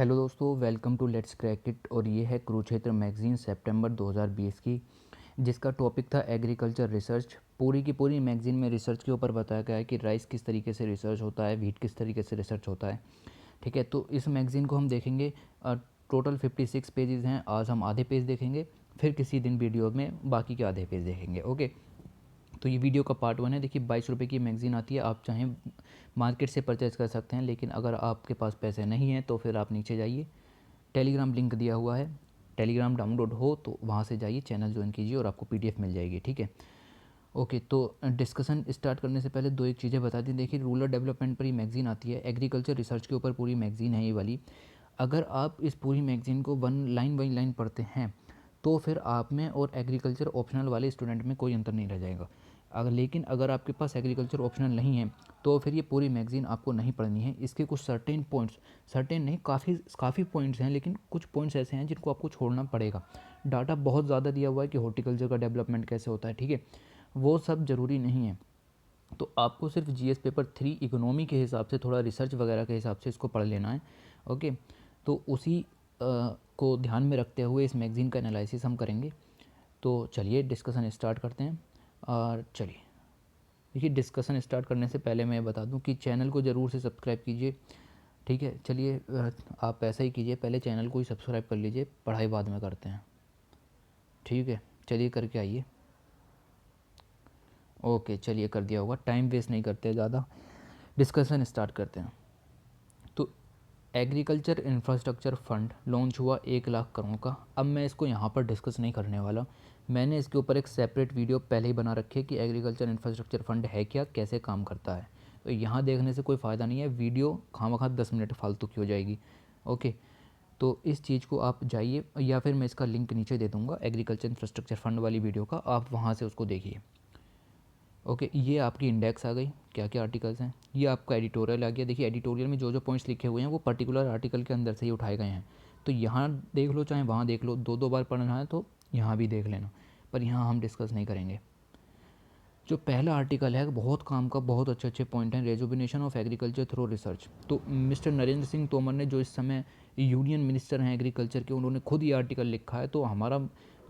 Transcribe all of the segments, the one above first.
Hello दोस्तों, welcome to let's crack it. और ये है कुरुक्षेत्र मैगज़ीन सितंबर 2020 की, जिसका टॉपिक था एग्रीकल्चर रिसर्च। पूरी की पूरी मैगज़ीन में रिसर्च के ऊपर बताया गया है कि राइस किस तरीके से रिसर्च होता है, व्हीट किस तरीके से रिसर्च होता है। ठीक है, तो इस मैगज़ीन को हम देखेंगे। टोटल 56 पेजेस हैं। आज हम आधे पेज देखेंगे, फिर किसी दिन वीडियो में बाकी के आधे पेज देखेंगे। ओके, तो ये वीडियो का पार्ट 1 है। देखिए 22 रुपये की मैगज़ीन आती है, आप चाहें मार्केट से परचेज़ कर सकते हैं, लेकिन अगर आपके पास पैसे नहीं हैं तो फिर आप नीचे जाइए, टेलीग्राम लिंक दिया हुआ है। टेलीग्राम डाउनलोड हो तो वहाँ से जाइए, चैनल ज्वाइन कीजिए और आपको पीडीएफ मिल जाएगी। ठीक है, ओके। तो डिस्कशन स्टार्ट करने से पहले दो एक चीज़ें बता दी। देखिए रूरल डेवलपमेंट पर ये मैगज़ीन आती है, एग्रीकल्चर रिसर्च के ऊपर पूरी मैगज़ीन है ये वाली। अगर आप इस पूरी मैगज़ीन को वन लाइन बाई लाइन पढ़ते हैं तो फिर आप में और एग्रीकल्चर ऑप्शनल वाले स्टूडेंट में कोई अंतर नहीं रह जाएगा। लेकिन अगर आपके पास एग्रीकल्चर ऑप्शनल नहीं है तो फिर ये पूरी मैगज़ीन आपको नहीं पढ़नी है। इसके कुछ सर्टेन पॉइंट्स, सर्टेन नहीं, काफ़ी पॉइंट्स हैं, लेकिन कुछ पॉइंट्स ऐसे हैं जिनको आपको छोड़ना पड़ेगा। डाटा बहुत ज़्यादा दिया हुआ है कि हॉर्टिकल्चर का डेवलपमेंट कैसे होता है, ठीक है, वो सब ज़रूरी नहीं है। तो आपको सिर्फ जीएस पेपर 3 इकोनॉमी के हिसाब से, थोड़ा रिसर्च वगैरह के हिसाब से इसको पढ़ लेना है। ओके, तो उसी को ध्यान में रखते हुए इस मैगज़ीन का एनालिसिस हम करेंगे। तो चलिए डिस्कशन स्टार्ट करते हैं। और चलिए, देखिए डिस्कशन स्टार्ट करने से पहले मैं बता दूं कि चैनल को ज़रूर से सब्सक्राइब कीजिए। ठीक है, चलिए आप ऐसा ही कीजिए, पहले चैनल को ही सब्सक्राइब कर लीजिए, पढ़ाई बाद में करते हैं। ठीक है, चलिए करके आइए। ओके, चलिए कर दिया होगा, टाइम वेस्ट नहीं करते ज़्यादा, डिस्कशन स्टार्ट करते हैं। तो एग्रीकल्चर इंफ्रास्ट्रक्चर फंड लॉन्च हुआ 1 लाख करोड़ का। अब मैं इसको यहाँ पर डिस्कस नहीं करने वाला, मैंने इसके ऊपर एक सेपरेट वीडियो पहले ही बना रखी है कि एग्रीकल्चर इंफ्रास्ट्रक्चर फंड है क्या, कैसे काम करता है। तो यहाँ देखने से कोई फ़ायदा नहीं है, वीडियो खामखा 10 मिनट फालतू की हो जाएगी। ओके, तो इस चीज़ को आप जाइए, या फिर मैं इसका लिंक नीचे दे दूँगा एग्रीकल्चर इंफ्रास्ट्रक्चर फंड वाली वीडियो का, आप वहाँ से उसको देखिए। ओके, ये आपकी इंडेक्स आ गई, क्या क्या आर्टिकल्स हैं। ये आपका एडिटोरियल आ गया। देखिए एडिटोरियल में जो जो पॉइंट्स लिखे हुए हैं वो पर्टिकुलर आर्टिकल के अंदर से ही उठाए गए हैं। तो यहाँ देख लो चाहे वहाँ देख लो, दो दो बार पढ़ना है तो यहाँ भी देख लेना, पर यहाँ हम डिस्कस नहीं करेंगे। जो पहला आर्टिकल है बहुत काम का, बहुत अच्छे अच्छे पॉइंट हैं। रेजुबिनेशन ऑफ एग्रीकल्चर थ्रू रिसर्च। तो मिस्टर नरेंद्र सिंह तोमर ने, जो इस समय यूनियन मिनिस्टर हैं एग्रीकल्चर के, उन्होंने खुद ये आर्टिकल लिखा है। तो हमारा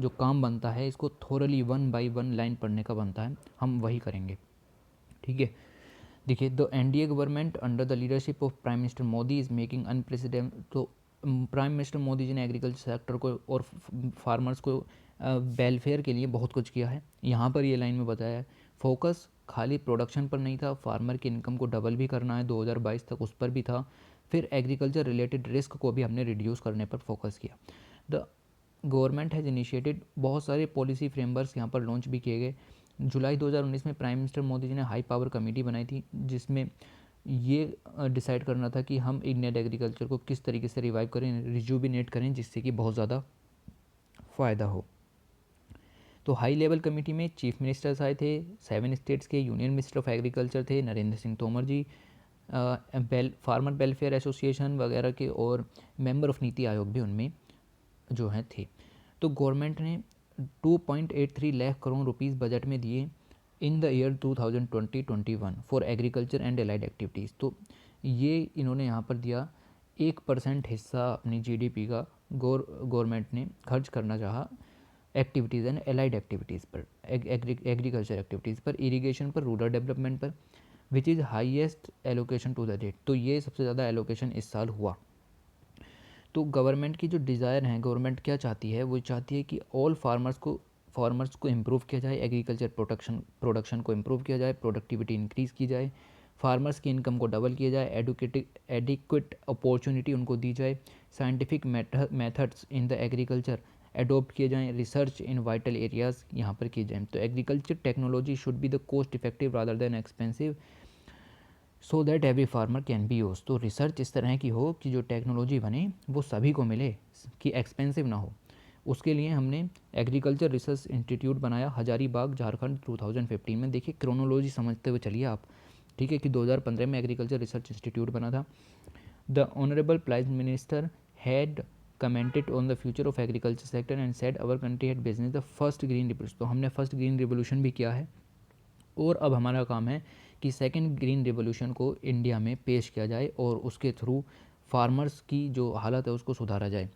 जो काम बनता है इसको थोरली 1 बाई 1 लाइन पढ़ने का बनता है, हम वही करेंगे। ठीक है, देखिए the NDA government under the leadership of prime minister Modi is making unprecedented. तो प्राइम मिनिस्टर मोदी जी ने एग्रीकल्चर सेक्टर को और फार्मर्स को वेलफेयर के लिए बहुत कुछ किया है। यहाँ पर ये लाइन में बताया है, फोकस खाली प्रोडक्शन पर नहीं था, फार्मर की इनकम को डबल भी करना है 2022 तक, उस पर भी था। फिर एग्रीकल्चर रिलेटेड रिस्क को भी हमने रिड्यूस करने पर फोकस किया। द गवर्नमेंट हैज़ इनिशिएटेड, बहुत सारे पॉलिसी फ्रेमवर्क्स यहाँ पर लॉन्च भी किए गए। जुलाई 2019 में प्राइम मिनिस्टर मोदी जी ने हाई पावर कमेटी बनाई थी, जिसमें ये डिसाइड करना था कि हम इंडियन एग्रीकल्चर को किस तरीके से रिवाइव करें, रिजुबिनेट करें, जिससे कि बहुत ज़्यादा फ़ायदा हो। तो हाई लेवल कमेटी में चीफ मिनिस्टर्स आए थे, 7 स्टेट्स के यूनियन मिनिस्टर ऑफ एग्रीकल्चर थे नरेंद्र सिंह तोमर जी, फार्मर वेलफेयर एसोसिएशन वगैरह के, और मेंबर ऑफ नीति आयोग भी उनमें जो हैं थे। तो गवर्नमेंट ने 2.83 लाख करोड़ रुपीस बजट में दिए in the year 2020-21 for agriculture and allied activities. तो ये इन्होंने यहाँ पर दिया, 1% हिस्सा अपनी जीडीपी का गवर्नमेंट ने खर्च करना चाहा एक्टिविटीज़ एंड एलाइड एक्टिविटीज़ पर, एग्रीकल्चर एक्टिविटीज़ पर, इरिगेशन पर, रूरल डेवलपमेंट पर, which is highest allocation to the date. तो ये सबसे ज़्यादा एलोकेशन इस साल हुआ। तो गवर्नमेंट की जो डिज़ायर है, गवर्नमेंट क्या चाहती है, वो चाहती है कि ऑल फार्मर्स को इम्प्रूव किया जाए, एग्रीकल्चर प्रोडक्शन को इम्प्रूव किया जाए, प्रोडक्टिविटी इंक्रीज़ की जाए, फार्मर्स की इनकम को डबल किया जाए, एडिक्वेट अपॉर्चुनिटी उनको दी जाए, scientific methods in the agriculture adopt किए जाएँ, रिसर्च इन वाइटल एरियाज़ यहाँ पर की जाए। तो agriculture technology should be the cost effective rather than expensive, so that every farmer can be use. तो रिसर्च इस तरह की हो कि जो टेक्नोलॉजी बने वो सभी को मिले, कि एक्सपेंसिव ना हो। उसके लिए हमने एग्रीकल्चर रिसर्च इंस्टीट्यूट बनाया हजारीबाग झारखंड 2015 में। देखिए क्रोनोलॉजी समझते हुए चलिए आप, ठीक है, कि 2015 में एग्रीकल्चर रिसर्च इंस्टीट्यूट बना था। The honourable prime minister had commented on the future of agriculture sector and said our country had business the first green revolution. तो हमने फर्स्ट ग्रीन रिवोल्यूशन भी किया है, और अब हमारा काम है कि सेकंड ग्रीन रिवोल्यूशन को इंडिया में पेश किया जाए और उसके थ्रू फार्मर्स की जो हालत है उसको सुधारा जाए।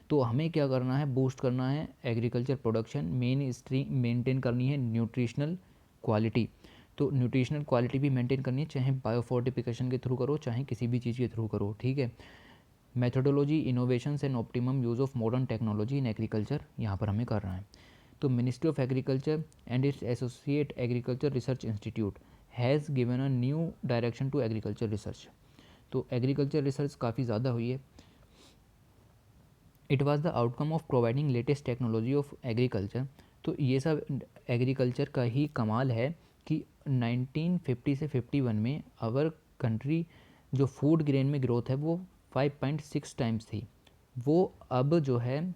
तो हमें क्या करना है, बूस्ट करना है agriculture production, main stream maintain करनी है न्यूट्रिशनल क्वालिटी। तो न्यूट्रिशनल क्वालिटी भी मेंटेन करनी है, चाहे बायोफोर्टिफिकेशन के थ्रू करो, चाहे किसी भी चीज़ के थ्रू करो, ठीक है। Methodology, innovations and optimum use of modern technology in agriculture यहाँ पर हमें करना है। तो ministry of agriculture and its associate agriculture research institute has given a new direction to agriculture research. तो एग्रीकल्चर रिसर्च काफ़ी ज़्यादा हुई है। It was the outcome of providing latest technology of agriculture. तो ये सब एग्रीकल्चर का ही कमाल है कि 1950 से 51 में आवर कंट्री जो फूड ग्रेन में ग्रोथ है वो 5.6 टाइम्स थी, वो अब जो है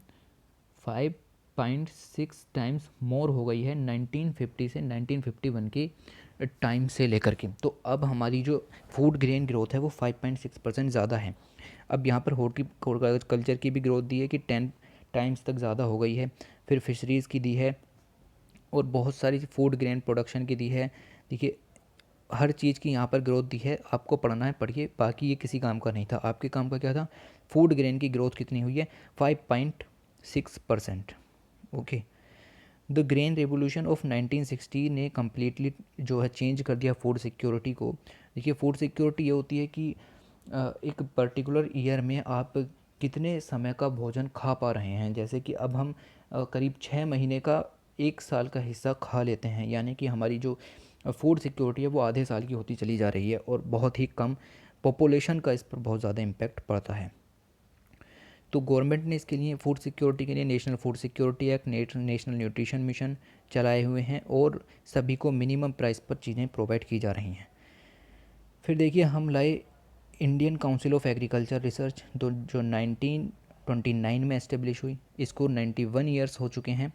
5.6 टाइम्स मोर हो गई है 1950 से 1951 के टाइम से लेकर के। तो अब हमारी जो फूड ग्रेन ग्रोथ है वो 5.6% ज़्यादा है। अब यहाँ पर हॉर्टिकल्चर की भी ग्रोथ दी है कि 10 टाइम्स तक ज़्यादा हो गई है। फिर फिशरीज़ की दी है और बहुत सारी फूड ग्रेन प्रोडक्शन की दी है। देखिए हर चीज़ की यहाँ पर ग्रोथ दी है, आपको पढ़ना है पढ़िए, बाकी ये किसी काम का नहीं था। आपके काम का क्या था, फूड ग्रेन की ग्रोथ कितनी हुई है, 5.6%। Okay. The grain revolution of 1960 ने कम्प्लीटली जो है चेंज कर दिया फूड सिक्योरिटी को। देखिए फूड सिक्योरिटी ये होती है कि एक पर्टिकुलर ईयर में आप कितने समय का भोजन खा पा रहे हैं। जैसे कि अब हम करीब 6 महीने का 1 साल का हिस्सा खा लेते हैं, यानी कि हमारी जो फूड सिक्योरिटी है वो आधे साल की होती चली जा रही है और बहुत ही कम पॉपुलेशन का इस पर बहुत ज़्यादा इम्पैक्ट पड़ता है। तो गवर्नमेंट ने इसके लिए फूड सिक्योरिटी के लिए national food security act, national nutrition mission चलाए हुए हैं और सभी को मिनिमम प्राइस पर चीज़ें प्रोवाइड की जा रही हैं। फिर देखिए हम लाए Indian council of agriculture research, जो 1929 में एस्टेब्लिश हुई। इसको 91 ईयर्स हो चुके हैं।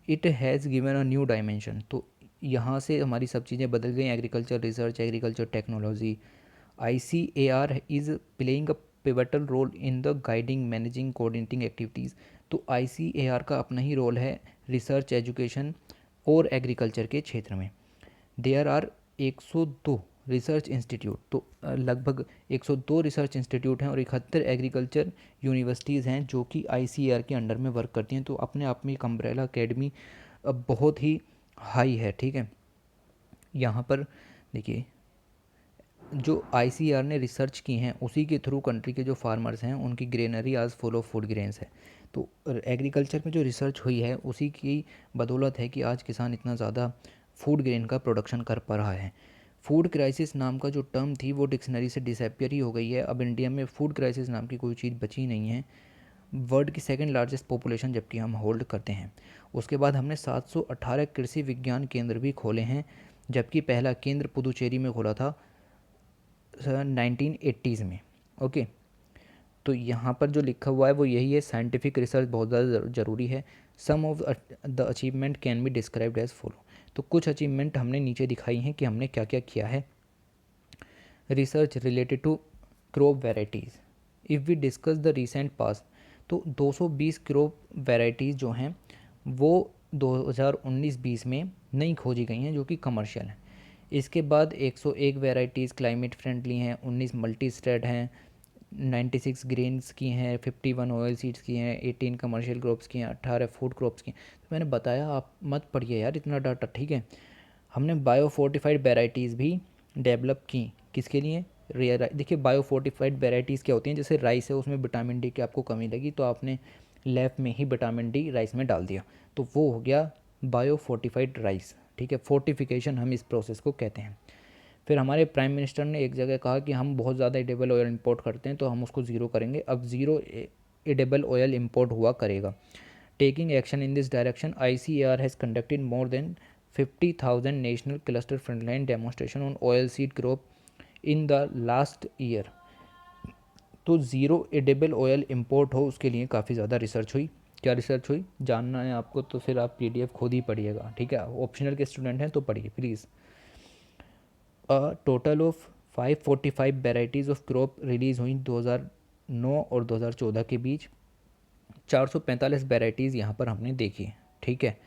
It has given a new dimension. तो यहाँ से हमारी सब चीज़ें बदल गई, agriculture research, agriculture technology. ICAR is playing a pivotal role in the guiding, managing, coordinating activities. तो ICAR का अपना ही रोल है रिसर्च, एजुकेशन और एग्रीकल्चर के क्षेत्र में। There are 102 research institute. तो लगभग 102 रिसर्च इंस्टीट्यूट हैं और 71 एग्रीकल्चर यूनिवर्सिटीज़ हैं जो कि ICAR के अंडर में वर्क करती हैं। तो अपने आप में एक अम्ब्रेला अकेडमी बहुत ही हाई है, ठीक है। यहाँ पर देखिए जो ICAR ने रिसर्च की हैं उसी के थ्रू कंट्री के जो फार्मर्स हैं उनकी ग्रेनरी आज फुल ऑफ फूड ग्रेन्स है। तो एग्रीकल्चर में जो रिसर्च हुई है उसी की बदौलत है कि आज किसान इतना ज़्यादा फूड ग्रेन का प्रोडक्शन कर पा रहा है। फूड क्राइसिस नाम का जो टर्म थी वो डिक्शनरी से डिसअपियर ही हो गई है। अब इंडिया में फूड क्राइसिस नाम की कोई चीज़ बची नहीं है। वर्ल्ड की सेकंड लार्जेस्ट पॉपुलेशन जबकि हम होल्ड करते हैं। उसके बाद हमने 718 कृषि विज्ञान केंद्र भी खोले हैं, जबकि पहला केंद्र पुदुचेरी में खोला था 1980s में। ओके। तो यहाँ पर जो लिखा हुआ है वो यही है, साइंटिफिक रिसर्च बहुत ज़्यादा ज़रूरी है। Some of the achievement can be described as follow. तो कुछ अचीवमेंट हमने नीचे दिखाई हैं कि हमने क्या क्या किया है। Research related to crop varieties, if we discuss the recent pass, तो 220 क्रॉप वेराइटीज़ जो हैं वो 2019-20 में नई खोजी गई हैं जो कि कमर्शियल हैं। इसके बाद 101 वेराइटीज़ क्लाइमेट फ्रेंडली हैं, 19 मल्टी स्ट्रेड हैं, 96 ग्रेन्स की हैं, 51 ऑयल सीड्स की हैं, 18 कमर्शियल क्रॉप्स की हैं, 18 फूड क्रॉप्स की हैं। तो मैंने बताया आप मत पढ़िए यार इतना डाटा, ठीक है। हमने बायो फोर्टिफाइड वेराइटीज़ भी डेवलप की, किसके लिए, देखिए बायो फोर्टिफाइड वेराइटीज़ क्या होती हैं, जैसे राइस है उसमें विटामिन डी की आपको कमी लगी तो आपने लैब में ही विटामिन डी राइस में डाल दिया, तो वो हो गया बायो फोर्टिफाइड राइस, ठीक है। फोर्टिफिकेशन हम इस प्रोसेस को कहते हैं। फिर हमारे प्राइम मिनिस्टर ने एक जगह कहा कि हम बहुत ज़्यादा एडिबल ऑयल इंपोर्ट करते हैं तो हम उसको ज़ीरो करेंगे, अब ज़ीरो एडिबल ऑयल इंपोर्ट हुआ करेगा। Taking action in this direction, ICAR has conducted more than 50,000 national cluster frontline demonstration on oil seed crop in the last year. तो ज़ीरो एडिबल ऑयल इंपोर्ट हो उसके लिए काफ़ी ज़्यादा रिसर्च हुई। क्या रिसर्च हुई जानना है आपको तो फिर आप PDF खुद ही पढ़िएगा, ठीक है। ऑप्शनल के स्टूडेंट हैं तो पढ़िए please. Total of 545 varieties of crop release हुई 2009 और 2014 के बीच। 445 वेराइटीज़ यहाँ पर हमने देखी, ठीक है।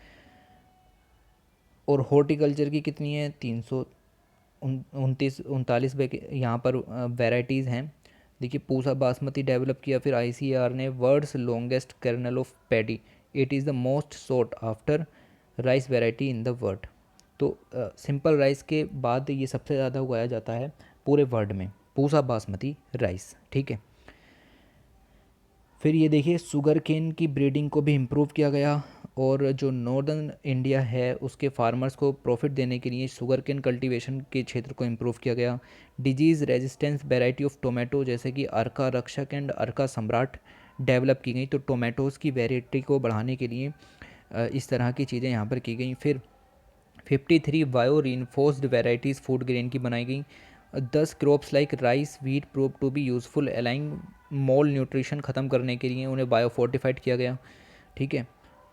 और हॉर्टिकल्चर की कितनी है, 339 यहाँ पर वेराइटीज़ हैं। देखिए पूसा बासमती डेवलप किया। फिर ICAR ने world's longest kernel of paddy, it is the most sought after rice variety in the world. तो सिंपल राइस के बाद ये सबसे ज़्यादा उगाया जाता है पूरे वर्ल्ड में, पूसा बासमती राइस। ठीक है, फिर ये देखिए शुगर केन की ब्रीडिंग को भी इम्प्रूव किया गया, और जो नॉर्दर्न इंडिया है उसके फार्मर्स को प्रॉफिट देने के लिए शुगर केन कल्टीवेशन के क्षेत्र को इम्प्रूव किया गया। Disease resistance variety of tomato जैसे कि अर्का रक्षक एंड अर्का सम्राट डेवलप की गई। तो टोमेटोज़ की वैरायटी को बढ़ाने के लिए इस तरह की चीज़ें यहाँ पर की गई। फिर 53 bio reinforced varieties food grain की बनाई गई। 10 crops like rice wheat prove to be useful allaying malnutrition ख़त्म करने के लिए उन्हें बायो फोर्टिफाइड किया गया। ठीक है,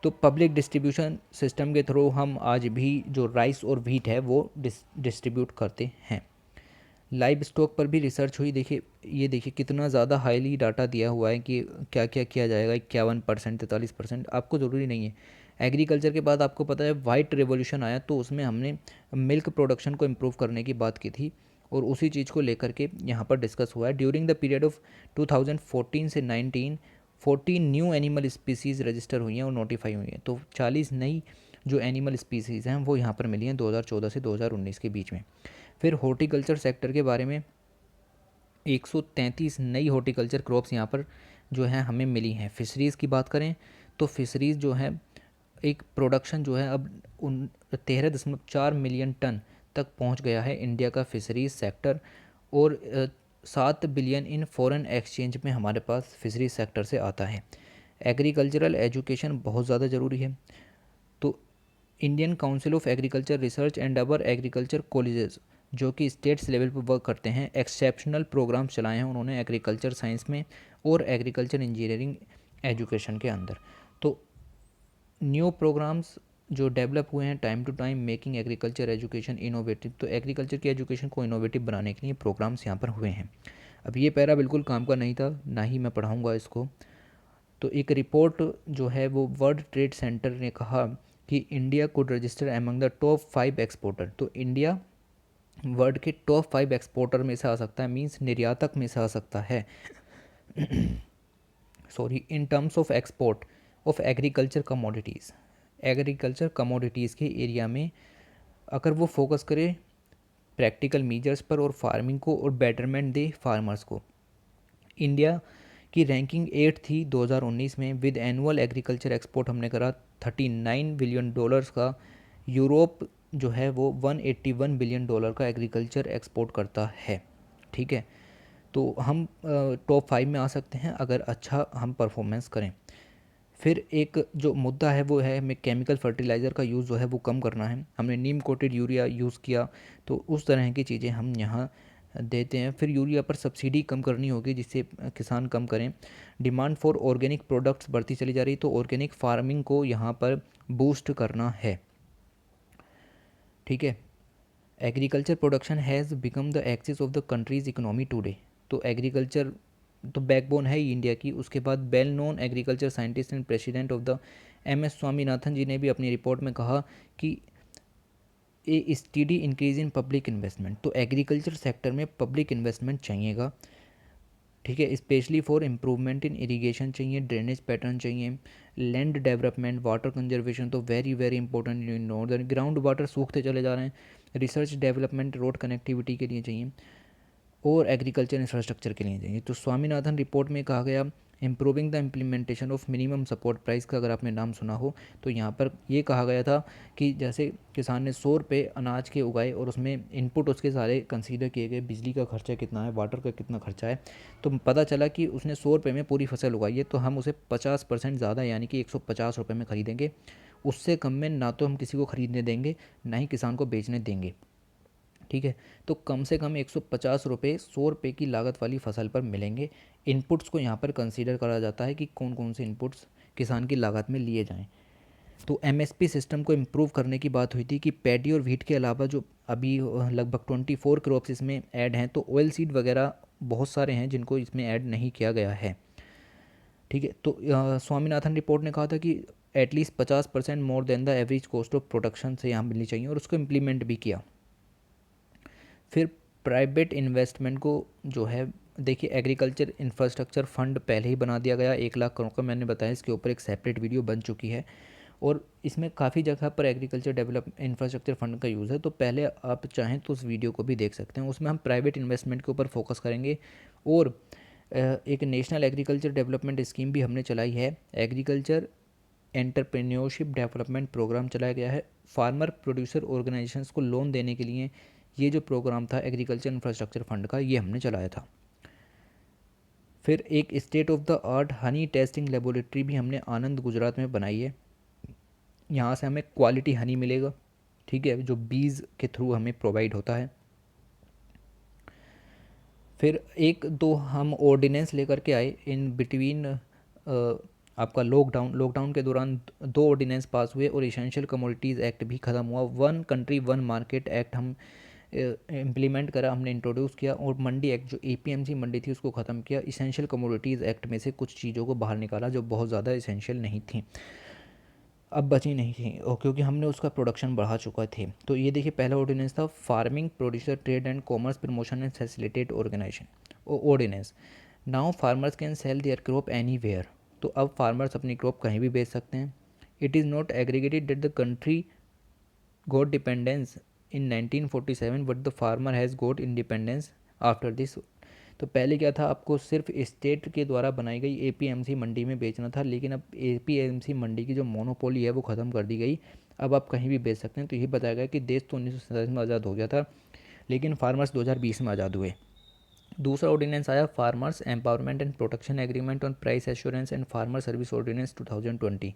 तो पब्लिक डिस्ट्रीब्यूशन सिस्टम के थ्रू हम आज भी जो राइस और वीट है वो डिस्ट्रीब्यूट करते हैं। लाइव स्टॉक पर भी रिसर्च हुई। देखिए ये देखिए कितना ज़्यादा हाईली डाटा दिया हुआ है कि क्या क्या किया जाएगा। 51%, 43%, आपको ज़रूरी नहीं है। एग्रीकल्चर के बाद आपको पता है वाइट रेवोल्यूशन आया, तो उसमें हमने मिल्क प्रोडक्शन को इम्प्रूव करने की बात की थी, और उसी चीज़ को लेकर के यहाँ पर डिस्कस हुआ है। ड्यूरिंग द पीरियड ऑफ 2014 से 19, 14 न्यू एनिमल स्पीसीज़ रजिस्टर हुई हैं और नोटिफाई हुई हैं। तो 40 नई जो एनिमल स्पीसीज़ हैं वो यहाँ पर मिली हैं 2014 से 2019 के बीच में। फिर हॉर्टिकल्चर सेक्टर के बारे में 133 नई हॉर्टिकल्चर क्रॉप्स यहाँ पर जो है हमें मिली हैं। फिशरीज़ की बात करें तो फिशरीज़ जो है एक प्रोडक्शन जो है अब 13.4 मिलियन टन तक पहुंच गया है इंडिया का फिशरीज सेक्टर, और 7 बिलियन इन फॉरेन एक्सचेंज में हमारे पास फिशरीज सेक्टर से आता है। एग्रीकल्चरल एजुकेशन बहुत ज़्यादा ज़रूरी है। तो Indian council of agriculture research and our agriculture colleges जो कि स्टेट्स लेवल पर वर्क करते हैं, एक्सेप्शनल प्रोग्राम चलाए हैं उन्होंने एग्रीकल्चर साइंस में और एग्रीकल्चर इंजीनियरिंग एजुकेशन के अंदर। तो न्यू प्रोग्राम्स जो डेवलप हुए हैं time to time making agriculture education innovative, तो एग्रीकल्चर की एजुकेशन को इनोवेटिव बनाने के लिए प्रोग्राम्स यहाँ पर हुए हैं। अब ये पैरा बिल्कुल काम का नहीं था, ना ही मैं पढ़ाऊँगा इसको। तो एक रिपोर्ट जो है वो वर्ल्ड ट्रेड सेंटर ने कहा कि India could register among the top 5 exporter. तो इंडिया वर्ल्ड के टॉप 5 एक्सपोर्टर में से आ सकता है, मीन्स निर्यातक में से आ सकता है sorry, in terms of export of agriculture commodities. Agriculture commodities के एरिया में अगर वो फोकस करे प्रैक्टिकल मीजर्स पर और फार्मिंग को और बेटरमेंट दे फार्मर्स को। इंडिया की रैंकिंग 8 थी 2019 में, विद एनुअल एग्रीकल्चर एक्सपोर्ट हमने करा 39 बिलियन डॉलर्स का। यूरोप जो है वो 181 बिलियन डॉलर का एग्रीकल्चर एक्सपोर्ट करता है। ठीक है, तो हम टॉप 5 में आ सकते हैं अगर अच्छा हम परफॉर्मेंस करें। फिर एक जो मुद्दा है वो है हमें केमिकल फर्टिलाइज़र का यूज़ जो है वो कम करना है। हमने नीम कोटेड यूरिया यूज़ किया, तो उस तरह की चीज़ें हम यहाँ देते हैं। फिर यूरिया पर सब्सिडी कम करनी होगी जिससे किसान कम करें। डिमांड फॉर ऑर्गेनिक प्रोडक्ट्स बढ़ती चली जा रही, तो ऑर्गेनिक फार्मिंग को यहाँ पर बूस्ट करना है। ठीक है, agriculture production has become the axis of the country's economy today. तो एग्रीकल्चर तो बैकबोन है ही इंडिया की। उसके बाद well known agriculture scientist and president of the MS Swaminathan ji ने भी अपनी रिपोर्ट में कहा कि a steady increase in public investment. तो एग्रीकल्चर सेक्टर में पब्लिक इन्वेस्टमेंट चाहिएगा। ठीक है, specially for improvement in irrigation चाहिए, ड्रेनेज पैटर्न चाहिए, लैंड डेवलपमेंट, वाटर कंजर्वेशन तो very very important in northern, ground water सूखते चले जा रहे हैं, रिसर्च डेवलपमेंट रोड कनेक्टिविटी के लिए चाहिए, और एग्रीकल्चर इंफ्रास्ट्रक्चर के लिए चाहिए। तो स्वामीनाथन रिपोर्ट में कहा गया improving the implementation of minimum support price का अगर आपने नाम सुना हो, तो यहाँ पर ये कहा गया था कि जैसे किसान ने 100 रुपये अनाज के उगाए और उसमें इनपुट उसके सारे कंसीडर किए गए, बिजली का खर्चा कितना है, वाटर का कितना खर्चा है, तो पता चला कि उसने 100 रुपये में पूरी फसल उगाई है, तो हम उसे 50% ज़्यादा यानी कि 150 रुपये में ख़रीदेंगे। उससे कम में ना तो हम किसी को ख़रीदने देंगे, ना ही किसान को बेचने देंगे। ठीक है, तो कम से कम 150 रुपये 100 रुपये की लागत वाली फसल पर मिलेंगे। इनपुट्स को यहाँ पर कंसीडर करा जाता है कि कौन कौन से इनपुट्स किसान की लागत में लिए जाएं। तो MSP सिस्टम को इम्प्रूव करने की बात हुई थी कि पैडी और व्हीट के अलावा जो अभी लगभग 24 क्रॉप्स इसमें ऐड हैं, तो ऑयल सीड वगैरह बहुत सारे हैं जिनको इसमें ऐड नहीं किया गया है। ठीक है, तो स्वामीनाथन रिपोर्ट ने कहा था कि at least 50% more than the average cost of production से यहाँ मिलनी चाहिए, और उसको इम्प्लीमेंट भी किया। फिर प्राइवेट इन्वेस्टमेंट को जो है देखिए एग्रीकल्चर इंफ्रास्ट्रक्चर फंड पहले ही बना दिया गया 1 लाख करोड़ का, मैंने बताया इसके ऊपर एक सेपरेट वीडियो बन चुकी है और इसमें काफ़ी जगह पर एग्रीकल्चर डेवलप इंफ्रास्ट्रक्चर फंड का यूज़ है। तो पहले आप चाहें तो उस वीडियो को भी देख सकते हैं, उसमें हम प्राइवेट इन्वेस्टमेंट के ऊपर फोकस करेंगे। और एक नेशनल एग्रीकल्चर डेवलपमेंट स्कीम भी हमने चलाई है, एग्रीकल्चर एंटरप्रेन्योरशिप डेवलपमेंट प्रोग्राम चलाया गया है फार्मर प्रोड्यूसर ऑर्गेनाइजेशंस को लोन देने के लिए। ये जो प्रोग्राम था एग्रीकल्चर इंफ्रास्ट्रक्चर फंड का, ये हमने चलाया था। फिर एक state of the art Honey testing laboratory भी हमने आनंद गुजरात में बनाई है। यहाँ से हमें क्वालिटी हनी मिलेगा, ठीक है, जो बीज के थ्रू हमें प्रोवाइड होता है। फिर एक दो हम ऑर्डिनेंस लेकर के आए इन बिटवीन आपका लॉकडाउन के दौरान 2 ऑर्डिनेंस पास हुए और इसेंशियल कमोडिटीज़ एक्ट भी ख़त्म हुआ। 1 कंट्री 1 मार्केट एक्ट हम इम्प्लीमेंट करा, हमने इंट्रोड्यूस किया। और मंडी एक्ट जो एपीएमसी मंडी थी उसको ख़त्म किया। इसेंशियल कमोडिटीज़ एक्ट में से कुछ चीज़ों को बाहर निकाला जो बहुत ज़्यादा इसेंशियल नहीं थी, अब बची नहीं थी, और क्योंकि हमने उसका प्रोडक्शन बढ़ा चुका थे। तो ये देखिए पहला ऑर्डिनेंस था farming producer trade and commerce promotion and facilitate organisation ordinance. Now farmers can sell their crop anywhere. तो अब फार्मर्स अपनी क्रॉप कहीं भी बेच सकते हैं। It is not aggregated that the country got dependence in 1947 but the farmer has got independence after this. तो पहले क्या था, आपको सिर्फ स्टेट के द्वारा बनाई गई एपीएमसी मंडी में बेचना था, लेकिन अब एपीएमसी मंडी की जो मोनोपोली है वो ख़त्म कर दी गई। अब आप कहीं भी बेच सकते हैं। तो ये बताया गया कि देश तो 1947 में आज़ाद हो गया था, लेकिन फार्मर्स 2020 में आज़ाद हुए। दूसरा ऑर्डिनेंस आया farmers empowerment and protection agreement on price assurance and farmer service ordinance 2020।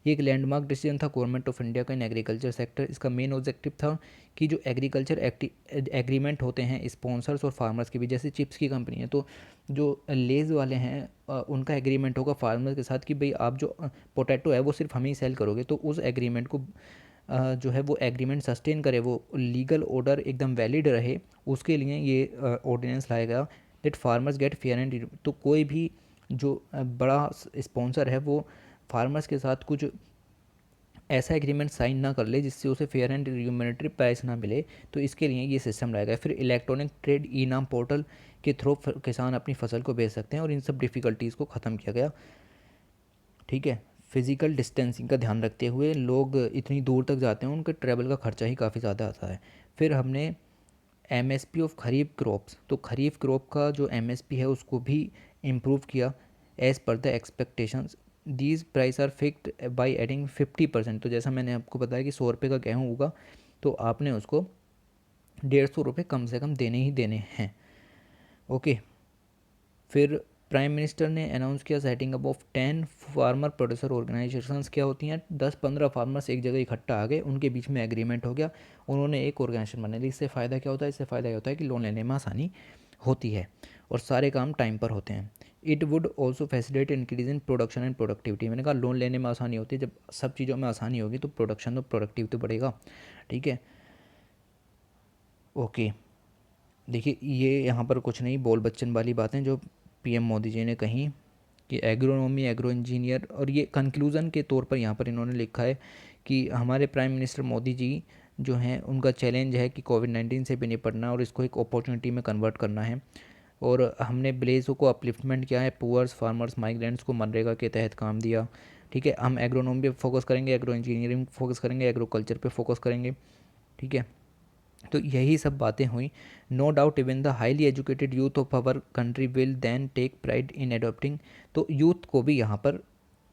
ये एक लैंडमार्क डिसीजन था गवर्नमेंट ऑफ इंडिया का इन एग्रीकल्चर सेक्टर। इसका मेन ऑब्जेक्टिव था कि जो एग्रीकल्चर एग्रीमेंट होते हैं स्पॉन्सर्स और फार्मर्स के भी, जैसे चिप्स की कंपनी है तो जो लेज़ वाले हैं उनका एग्रीमेंट होगा फार्मर के साथ कि भाई आप जो पोटैटो है वो सिर्फ हम ही सेल करोगे। तो उस एग्रीमेंट को जो है वो एग्रीमेंट सस्टेन करे, वो लीगल ऑर्डर एकदम वैलिड रहे, उसके लिए ये ऑर्डिनेंस लाया गया that farmers get fair and. तो कोई भी जो बड़ा स्पॉन्सर है वो फार्मर्स के साथ कुछ ऐसा एग्रीमेंट साइन ना कर ले जिससे उसे फेयर एंड रिम्यूनरेटरी प्राइस ना मिले। तो इसके लिए ये सिस्टम लाया गया। फिर इलेक्ट्रॉनिक ट्रेड ई नाम पोर्टल के थ्रू किसान अपनी फसल को बेच सकते हैं और इन सब डिफ़िकल्टीज़ को ख़त्म किया गया, ठीक है। फिज़िकल डिस्टेंसिंग का ध्यान रखते हुए, लोग इतनी दूर तक जाते हैं उनके ट्रैवल का खर्चा ही काफ़ी ज़्यादा आता है। फिर हमने एमएसपी ऑफ खरीफ क्रॉप्स, तो खरीफ क्रॉप का जो एमएसपी है उसको भी इम्प्रूव किया as per the expectations. These price are fixed by adding 50%। तो जैसा मैंने आपको बताया कि 100 रुपये का गेहूँ होगा तो आपने उसको 150 रुपये कम से कम देने ही देने हैं, ओके। फिर प्राइम मिनिस्टर ने अनाउंस किया setting up of 10 farmer producer organisations. क्या होती हैं, 10-15 फार्मर्स एक जगह इकट्ठा आ गए, उनके बीच में एग्रीमेंट हो गया, उन्होंने एक ऑर्गेनाइजेशन बना ली। इससे फ़ायदा क्या होता है, इससे फ़ायदा ये होता है कि लोन लेने में आसानी होती है और सारे काम टाइम पर होते हैं। It would also facilitate increase in production and productivity. मैंने कहा लोन लेने में आसानी होती है, जब सब चीज़ों में आसानी होगी तो प्रोडक्शन और प्रोडक्टिविटी बढ़ेगा, ठीक है, ओके। देखिए ये यहाँ पर कुछ नहीं बोल बच्चन वाली बातें जो पीएम मोदी जी ने कही कि एग्रोनॉमी एग्रो इंजीनियर, और ये कंक्लूज़न के तौर पर यहाँ पर इन्होंने लिखा है कि हमारे प्राइम मिनिस्टर मोदी जी जो हैं उनका चैलेंज है कि कोविड-19 से भी निपटना और इसको एक अपॉर्चुनिटी में कन्वर्ट करना है। और हमने ब्लेज़ों को अपलिफ्टमेंट किया है, पुअर्स फार्मर्स माइग्रेंट्स को मनरेगा के तहत काम दिया, ठीक है। हम एग्रोनॉमी पे फोकस करेंगे, एग्रो इंजीनियरिंग फोकस करेंगे, एग्रोकल्चर पे फोकस करेंगे, ठीक है। तो यही सब बातें हुई। No doubt even the highly educated youth of our country will then take pride in adopting. तो यूथ को भी यहाँ पर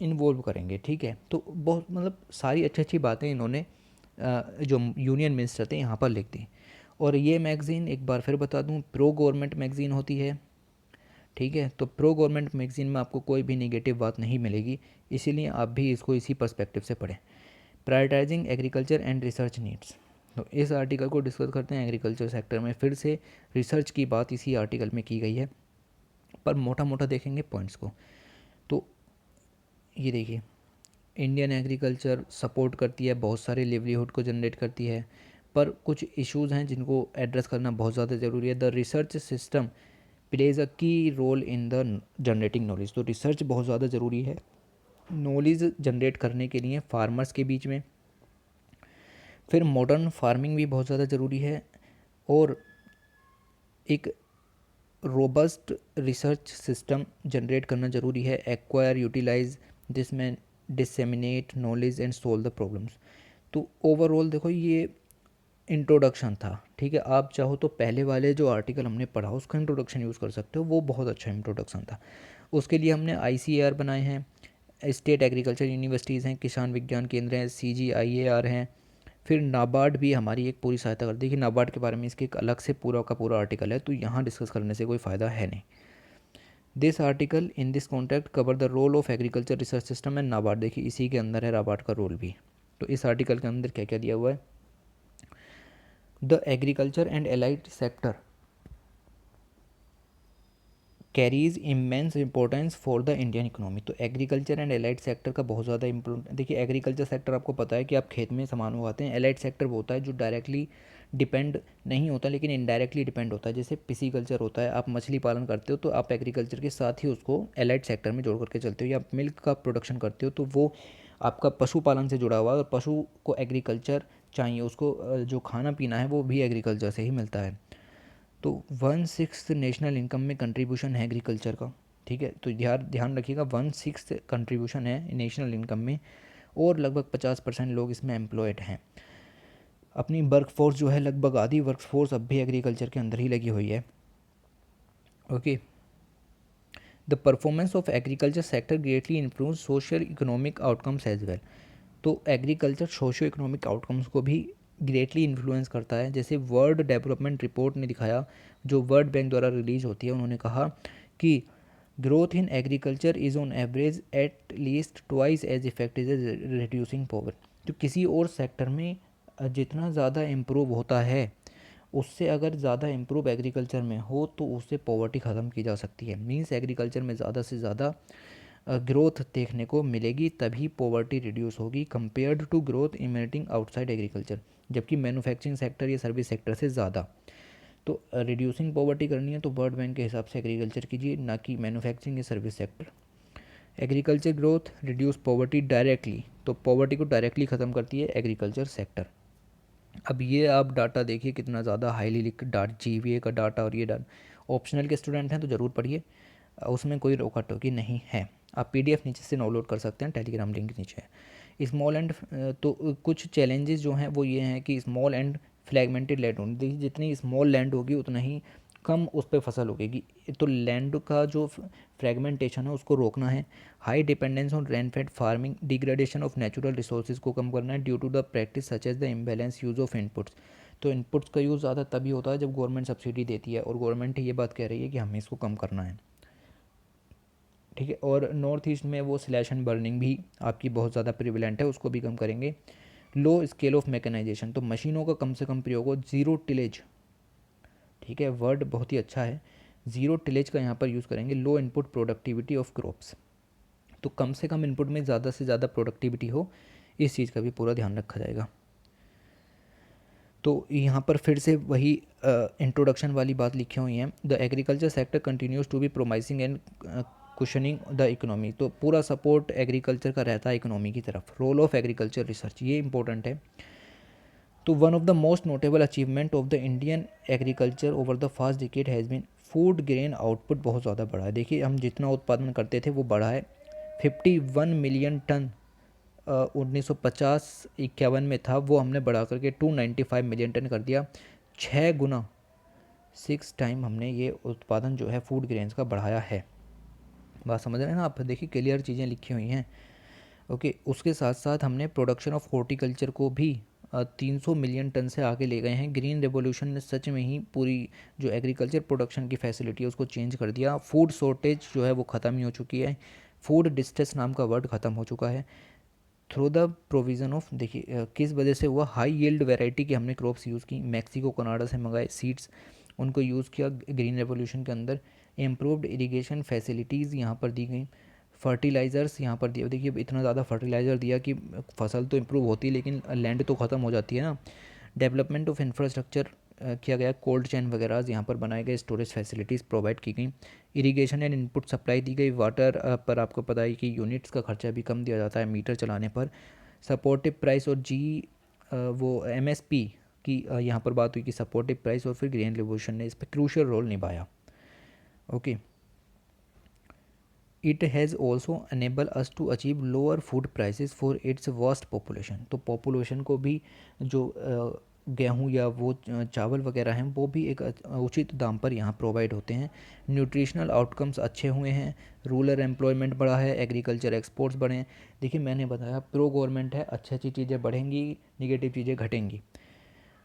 इन्वॉल्व करेंगे, ठीक है। तो बहुत मतलब सारी अच्छी अच्छी बातें इन्होंने जो यूनियन मिनिस्टर थे यहाँ पर लिख दी। और ये मैगज़ीन एक बार फिर बता दूँ प्रो गवर्नमेंट मैगज़ीन होती है, ठीक है। तो प्रो गवर्नमेंट मैगज़ीन में आपको कोई भी नेगेटिव बात नहीं मिलेगी, इसीलिए आप भी इसको इसी पर्सपेक्टिव से पढ़ें। Prioritising agriculture and research needs. तो इस आर्टिकल को डिस्कस करते हैं एग्रीकल्चर सेक्टर में। फिर से रिसर्च की बात इसी आर्टिकल में की गई है, पर मोटा मोटा देखेंगे पॉइंट्स को। तो ये देखिए इंडियन एग्रीकल्चर सपोर्ट करती है, बहुत सारे लिवलीहुड को जनरेट करती है, पर कुछ इश्यूज़ हैं जिनको एड्रेस करना बहुत ज़्यादा ज़रूरी है। The research system plays a key role in the generating knowledge. तो रिसर्च बहुत ज़्यादा ज़रूरी है नॉलेज जनरेट करने के लिए फार्मर्स के बीच में। फिर मॉडर्न फार्मिंग भी बहुत ज़्यादा ज़रूरी है, और एक रोबस्ट रिसर्च सिस्टम जनरेट करना ज़रूरी है, एक्वायर यूटिलाइज दिस में disseminate knowledge and solve the problems. तो ओवरऑल देखो ये इंट्रोडक्शन था, ठीक है। आप चाहो तो पहले वाले जो आर्टिकल हमने पढ़ा उसका इंट्रोडक्शन यूज़ कर सकते हो, वो बहुत अच्छा इंट्रोडक्शन था। उसके लिए हमने ICAR बनाए हैं, स्टेट एग्रीकल्चर यूनिवर्सिटीज़ हैं, किसान विज्ञान केंद्र हैं, CGIAR हैं, फिर नाबार्ड भी हमारी एक पूरी सहायता करती है कि नाबार्ड के बारे में इसके एक अलग से पूरा का पूरा आर्टिकल है, तो यहाँ डिस्कस करने से कोई फ़ायदा है नहीं। This article in this context cover the role of agriculture research system and NABARD. देखिए इसी के अंदर है नाबार्ड का रोल भी। तो इस आर्टिकल के अंदर क्या क्या दिया हुआ है, the agriculture and allied sector carries immense importance for the Indian economy. तो एग्रीकल्चर एंड एलाइड सेक्टर का बहुत ज़्यादा इम्पोर्टेंट, देखिए एग्रीकल्चर सेक्टर आपको पता है कि आप खेत में सामान उगाते हैं, एलाइड सेक्टर वो होता है जो डायरेक्टली डिपेंड नहीं होता लेकिन इनडायरेक्टली डिपेंड होता है। जैसे पिसीकल्चर होता है, आप मछली पालन करते हो तो आप एग्रीकल्चर के साथ ही उसको एलाइड सेक्टर में जोड़ करके चलते हो, या मिल्क का प्रोडक्शन करते हो तो वो आपका पशुपालन से जुड़ा हुआ है, और पशु को एग्रीकल्चर चाहिए, उसको जो खाना पीना है वो भी एग्रीकल्चर से ही मिलता है। तो 1/6 नेशनल इनकम में कंट्रीब्यूशन है एग्रीकल्चर का, ठीक है। तो ध्यान रखिएगा 1/6 कंट्रीब्यूशन है नेशनल इनकम में, और लगभग 50% लोग इसमें एम्प्लॉयड हैं। अपनी वर्क फोर्स जो है लगभग आधी वर्क फोर्स अब भी एग्रीकल्चर के अंदर ही लगी हुई है। Okay, the performance of agriculture sector greatly improve social economic outcomes as well. तो एग्रीकल्चर सोशो इकोनॉमिक आउटकम्स को भी ग्रेटली इन्फ्लुएंस करता है। जैसे वर्ल्ड डेवलपमेंट रिपोर्ट ने दिखाया, जो वर्ल्ड बैंक द्वारा रिलीज होती है, उन्होंने कहा कि growth in agriculture is on average at least twice as effective as reducing poverty. तो किसी और सेक्टर में जितना ज़्यादा इम्प्रूव होता है उससे अगर ज़्यादा इम्प्रूव एग्रीकल्चर में हो तो उससे पॉवर्टी ख़त्म की जा सकती है। मीन्स एग्रीकल्चर में ज़्यादा से ज़्यादा ग्रोथ देखने को मिलेगी, तभी पॉवर्टी रिड्यूस होगी compared to growth emerging outside agriculture, जबकि मैन्युफैक्चरिंग सेक्टर या सर्विस सेक्टर से ज़्यादा। तो रिड्यूसिंग पॉवर्टी करनी है तो वर्ल्ड बैंक के हिसाब से एग्रीकल्चर कीजिए, ना कि मैन्युफैक्चरिंग या service sector. Agriculture growth reduce poverty directly, तो पॉवर्टी को डायरेक्टली ख़त्म करती है एग्रीकल्चर सेक्टर। अब ये आप डाटा देखिए कितना ज़्यादा हाईली लिख GVA का डाटा, और ये डाटा ऑप्शनल के स्टूडेंट हैं तो ज़रूर पढ़िए, उसमें कोई रोका टोकी नहीं है। आप PDF नीचे से डाउनलोड कर सकते हैं, टेलीग्राम लिंक नीचे है। स्मॉल एंड तो कुछ चैलेंजेस जो हैं वो ये हैं कि स्मॉल एंड फ्लैगमेंटेड लैंड होनी, देखिए जितनी स्मॉल लैंड होगी उतना ही कम उस पर फसल उगेगी, तो लैंड का जो फ्रेगमेंटेशन है उसको रोकना है। High dependence on rainfed farming, degradation of natural resources को कम करना है due to the practice such as the imbalance use of inputs. तो इनपुट्स का यूज़ ज़्यादा तभी होता है जब गवर्नमेंट सब्सिडी देती है, और गवर्नमेंट ये बात कह रही है कि हमें इसको कम करना है, ठीक है। और नॉर्थ ईस्ट में वो स्लैश एंड बर्निंग भी आपकी बहुत ज़्यादा प्रिविलेंट है, उसको भी कम करेंगे। लो स्केल ऑफ मैकेनाइजेशन, तो मशीनों का कम से कम प्रयोग हो। ज़ीरो टिलेज, ठीक है, वर्ड बहुत ही अच्छा है, ज़ीरो टिलेज का यहाँ पर यूज़ करेंगे। लो इनपुट प्रोडक्टिविटी ऑफ क्रॉप्स, तो कम से कम इनपुट में ज़्यादा से ज़्यादा प्रोडक्टिविटी हो, इस चीज़ का भी पूरा ध्यान रखा जाएगा। तो यहाँ पर फिर से वही इंट्रोडक्शन वाली बात लिखी हुई है, the agriculture sector continues to be promising and cushioning the economy. तो पूरा सपोर्ट एग्रीकल्चर का रहता है इकोनॉमी की तरफ। रोल ऑफ एग्रीकल्चर रिसर्च, ये इंपॉर्टेंट है। तो one of the most notable achievement of the Indian agriculture over the fast decade has been food grain output बहुत ज़्यादा बढ़ा है। देखिए हम जितना उत्पादन करते थे वो बढ़ा है, 51 मिलियन टन 1950-51 में था, वो हमने बढ़ा करके 295 मिलियन टन कर दिया। 6 गुना 6 टाइम हमने ये उत्पादन जो है फूड ग्रेन्स का बढ़ाया है। बात समझ रहे हैं ना आप, देखिए क्लियर चीज़ें लिखी हुई हैं। ओके, उसके साथ साथ हमने प्रोडक्शन ऑफ हॉर्टिकल्चर को भी 300 मिलियन टन से आगे ले गए हैं। ग्रीन रेवोल्यूशन ने सच में ही पूरी जो एग्रीकल्चर प्रोडक्शन की फैसिलिटी है उसको चेंज कर दिया। फूड शॉर्टेज जो है वो ख़त्म ही हो चुकी है, फूड डिस्ट्रेस नाम का वर्ड ख़त्म हो चुका है। थ्रू द प्रोविज़न ऑफ, देखिए किस वजह से हुआ, हाई यील्ड वैरायटी की हमने क्रॉप्स यूज़ की, मैक्सिको कनाडा से मंगाए सीड्स, उनको यूज़ किया ग्रीन रेवोल्यूशन के अंदर। इम्प्रूव्ड इरिगेशन फैसिलिटीज़ यहाँ पर दी गई। फर्टिलाइज़र्स यहाँ पर दिया, देखिए इतना ज़्यादा फर्टिलाइज़र दिया कि फसल तो इम्प्रूव होती है लेकिन लैंड तो ख़त्म हो जाती है ना। डेवलपमेंट ऑफ इंफ्रास्ट्रक्चर किया गया, कोल्ड चैन वगैरह यहाँ पर बनाए गए, स्टोरेज फैसिलिटीज़ प्रोवाइड की गई। इरिगेशन एंड इनपुट सप्लाई दी गई। वाटर पर आपको पता है कि यूनिट्स का खर्चा भी कम दिया जाता है मीटर चलाने पर। सपोर्टिव प्राइस और वो MSP की यहाँ पर बात हुई कि सपोर्टिव प्राइस, और फिर ग्रीन रेवोल्यूशन ने इस पर क्रूशियल रोल निभाया। Okay, it has also enable us to achieve lower food prices for its vast population. तो पॉपुलेशन को भी जो गेहूँ या वो चावल वगैरह हैं वो भी एक उचित दाम पर यहाँ प्रोवाइड होते हैं। न्यूट्रिशनल आउटकम्स अच्छे हुए हैं, रूरल एम्प्लॉयमेंट बढ़ा है, एग्रीकल्चर एक्सपोर्ट्स बढ़े हैं। देखिए मैंने बताया प्रो गवर्नमेंट है, अच्छी अच्छी चीज़ें बढ़ेंगी, निगेटिव चीज़ें घटेंगी।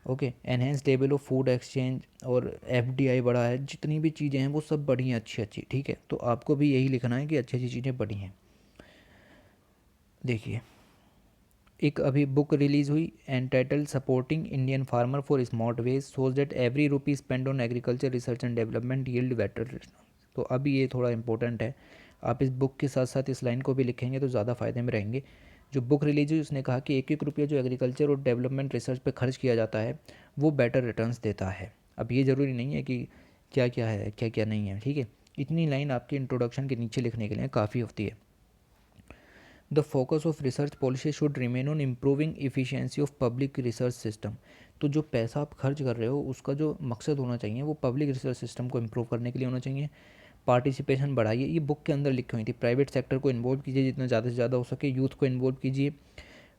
Okay, enhance level of food exchange और एफडीआई बढ़ा है, जितनी भी चीज़ें हैं वो सब बढ़ी हैं अच्छी अच्छी। ठीक है, तो आपको भी यही लिखना है कि अच्छी अच्छी चीज़ें बढ़ी हैं। देखिए एक अभी बुक रिलीज़ हुई entitle supporting Indian farmer for smart ways shows that every rupee spend on agriculture research and development yield better return. तो अभी ये थोड़ा इंपॉर्टेंट है, आप इस बुक के साथ साथ इस लाइन को भी लिखेंगे तो ज़्यादा फ़ायदे में रहेंगे। जो बुक रिलीज हुई उसने कहा कि एक एक रुपया जो एग्रीकल्चर और डेवलपमेंट रिसर्च पे खर्च किया जाता है वो बेटर रिटर्न्स देता है। अब ये ज़रूरी नहीं है कि क्या क्या है क्या क्या नहीं है। ठीक है, इतनी लाइन आपके इंट्रोडक्शन के नीचे लिखने के लिए काफ़ी होती है। The focus of research policy should remain on improving efficiency of public research system. तो जो पैसा आप खर्च कर रहे हो उसका जो मकसद होना चाहिए वो पब्लिक रिसर्च सिस्टम को इम्प्रूव करने के लिए होना चाहिए। पार्टिसिपेशन बढ़ाइए, ये बुक के अंदर लिखी हुई थी। प्राइवेट सेक्टर को इन्वॉल्व कीजिए जितना ज़्यादा से ज़्यादा हो सके, यूथ को इन्वॉल्व कीजिए।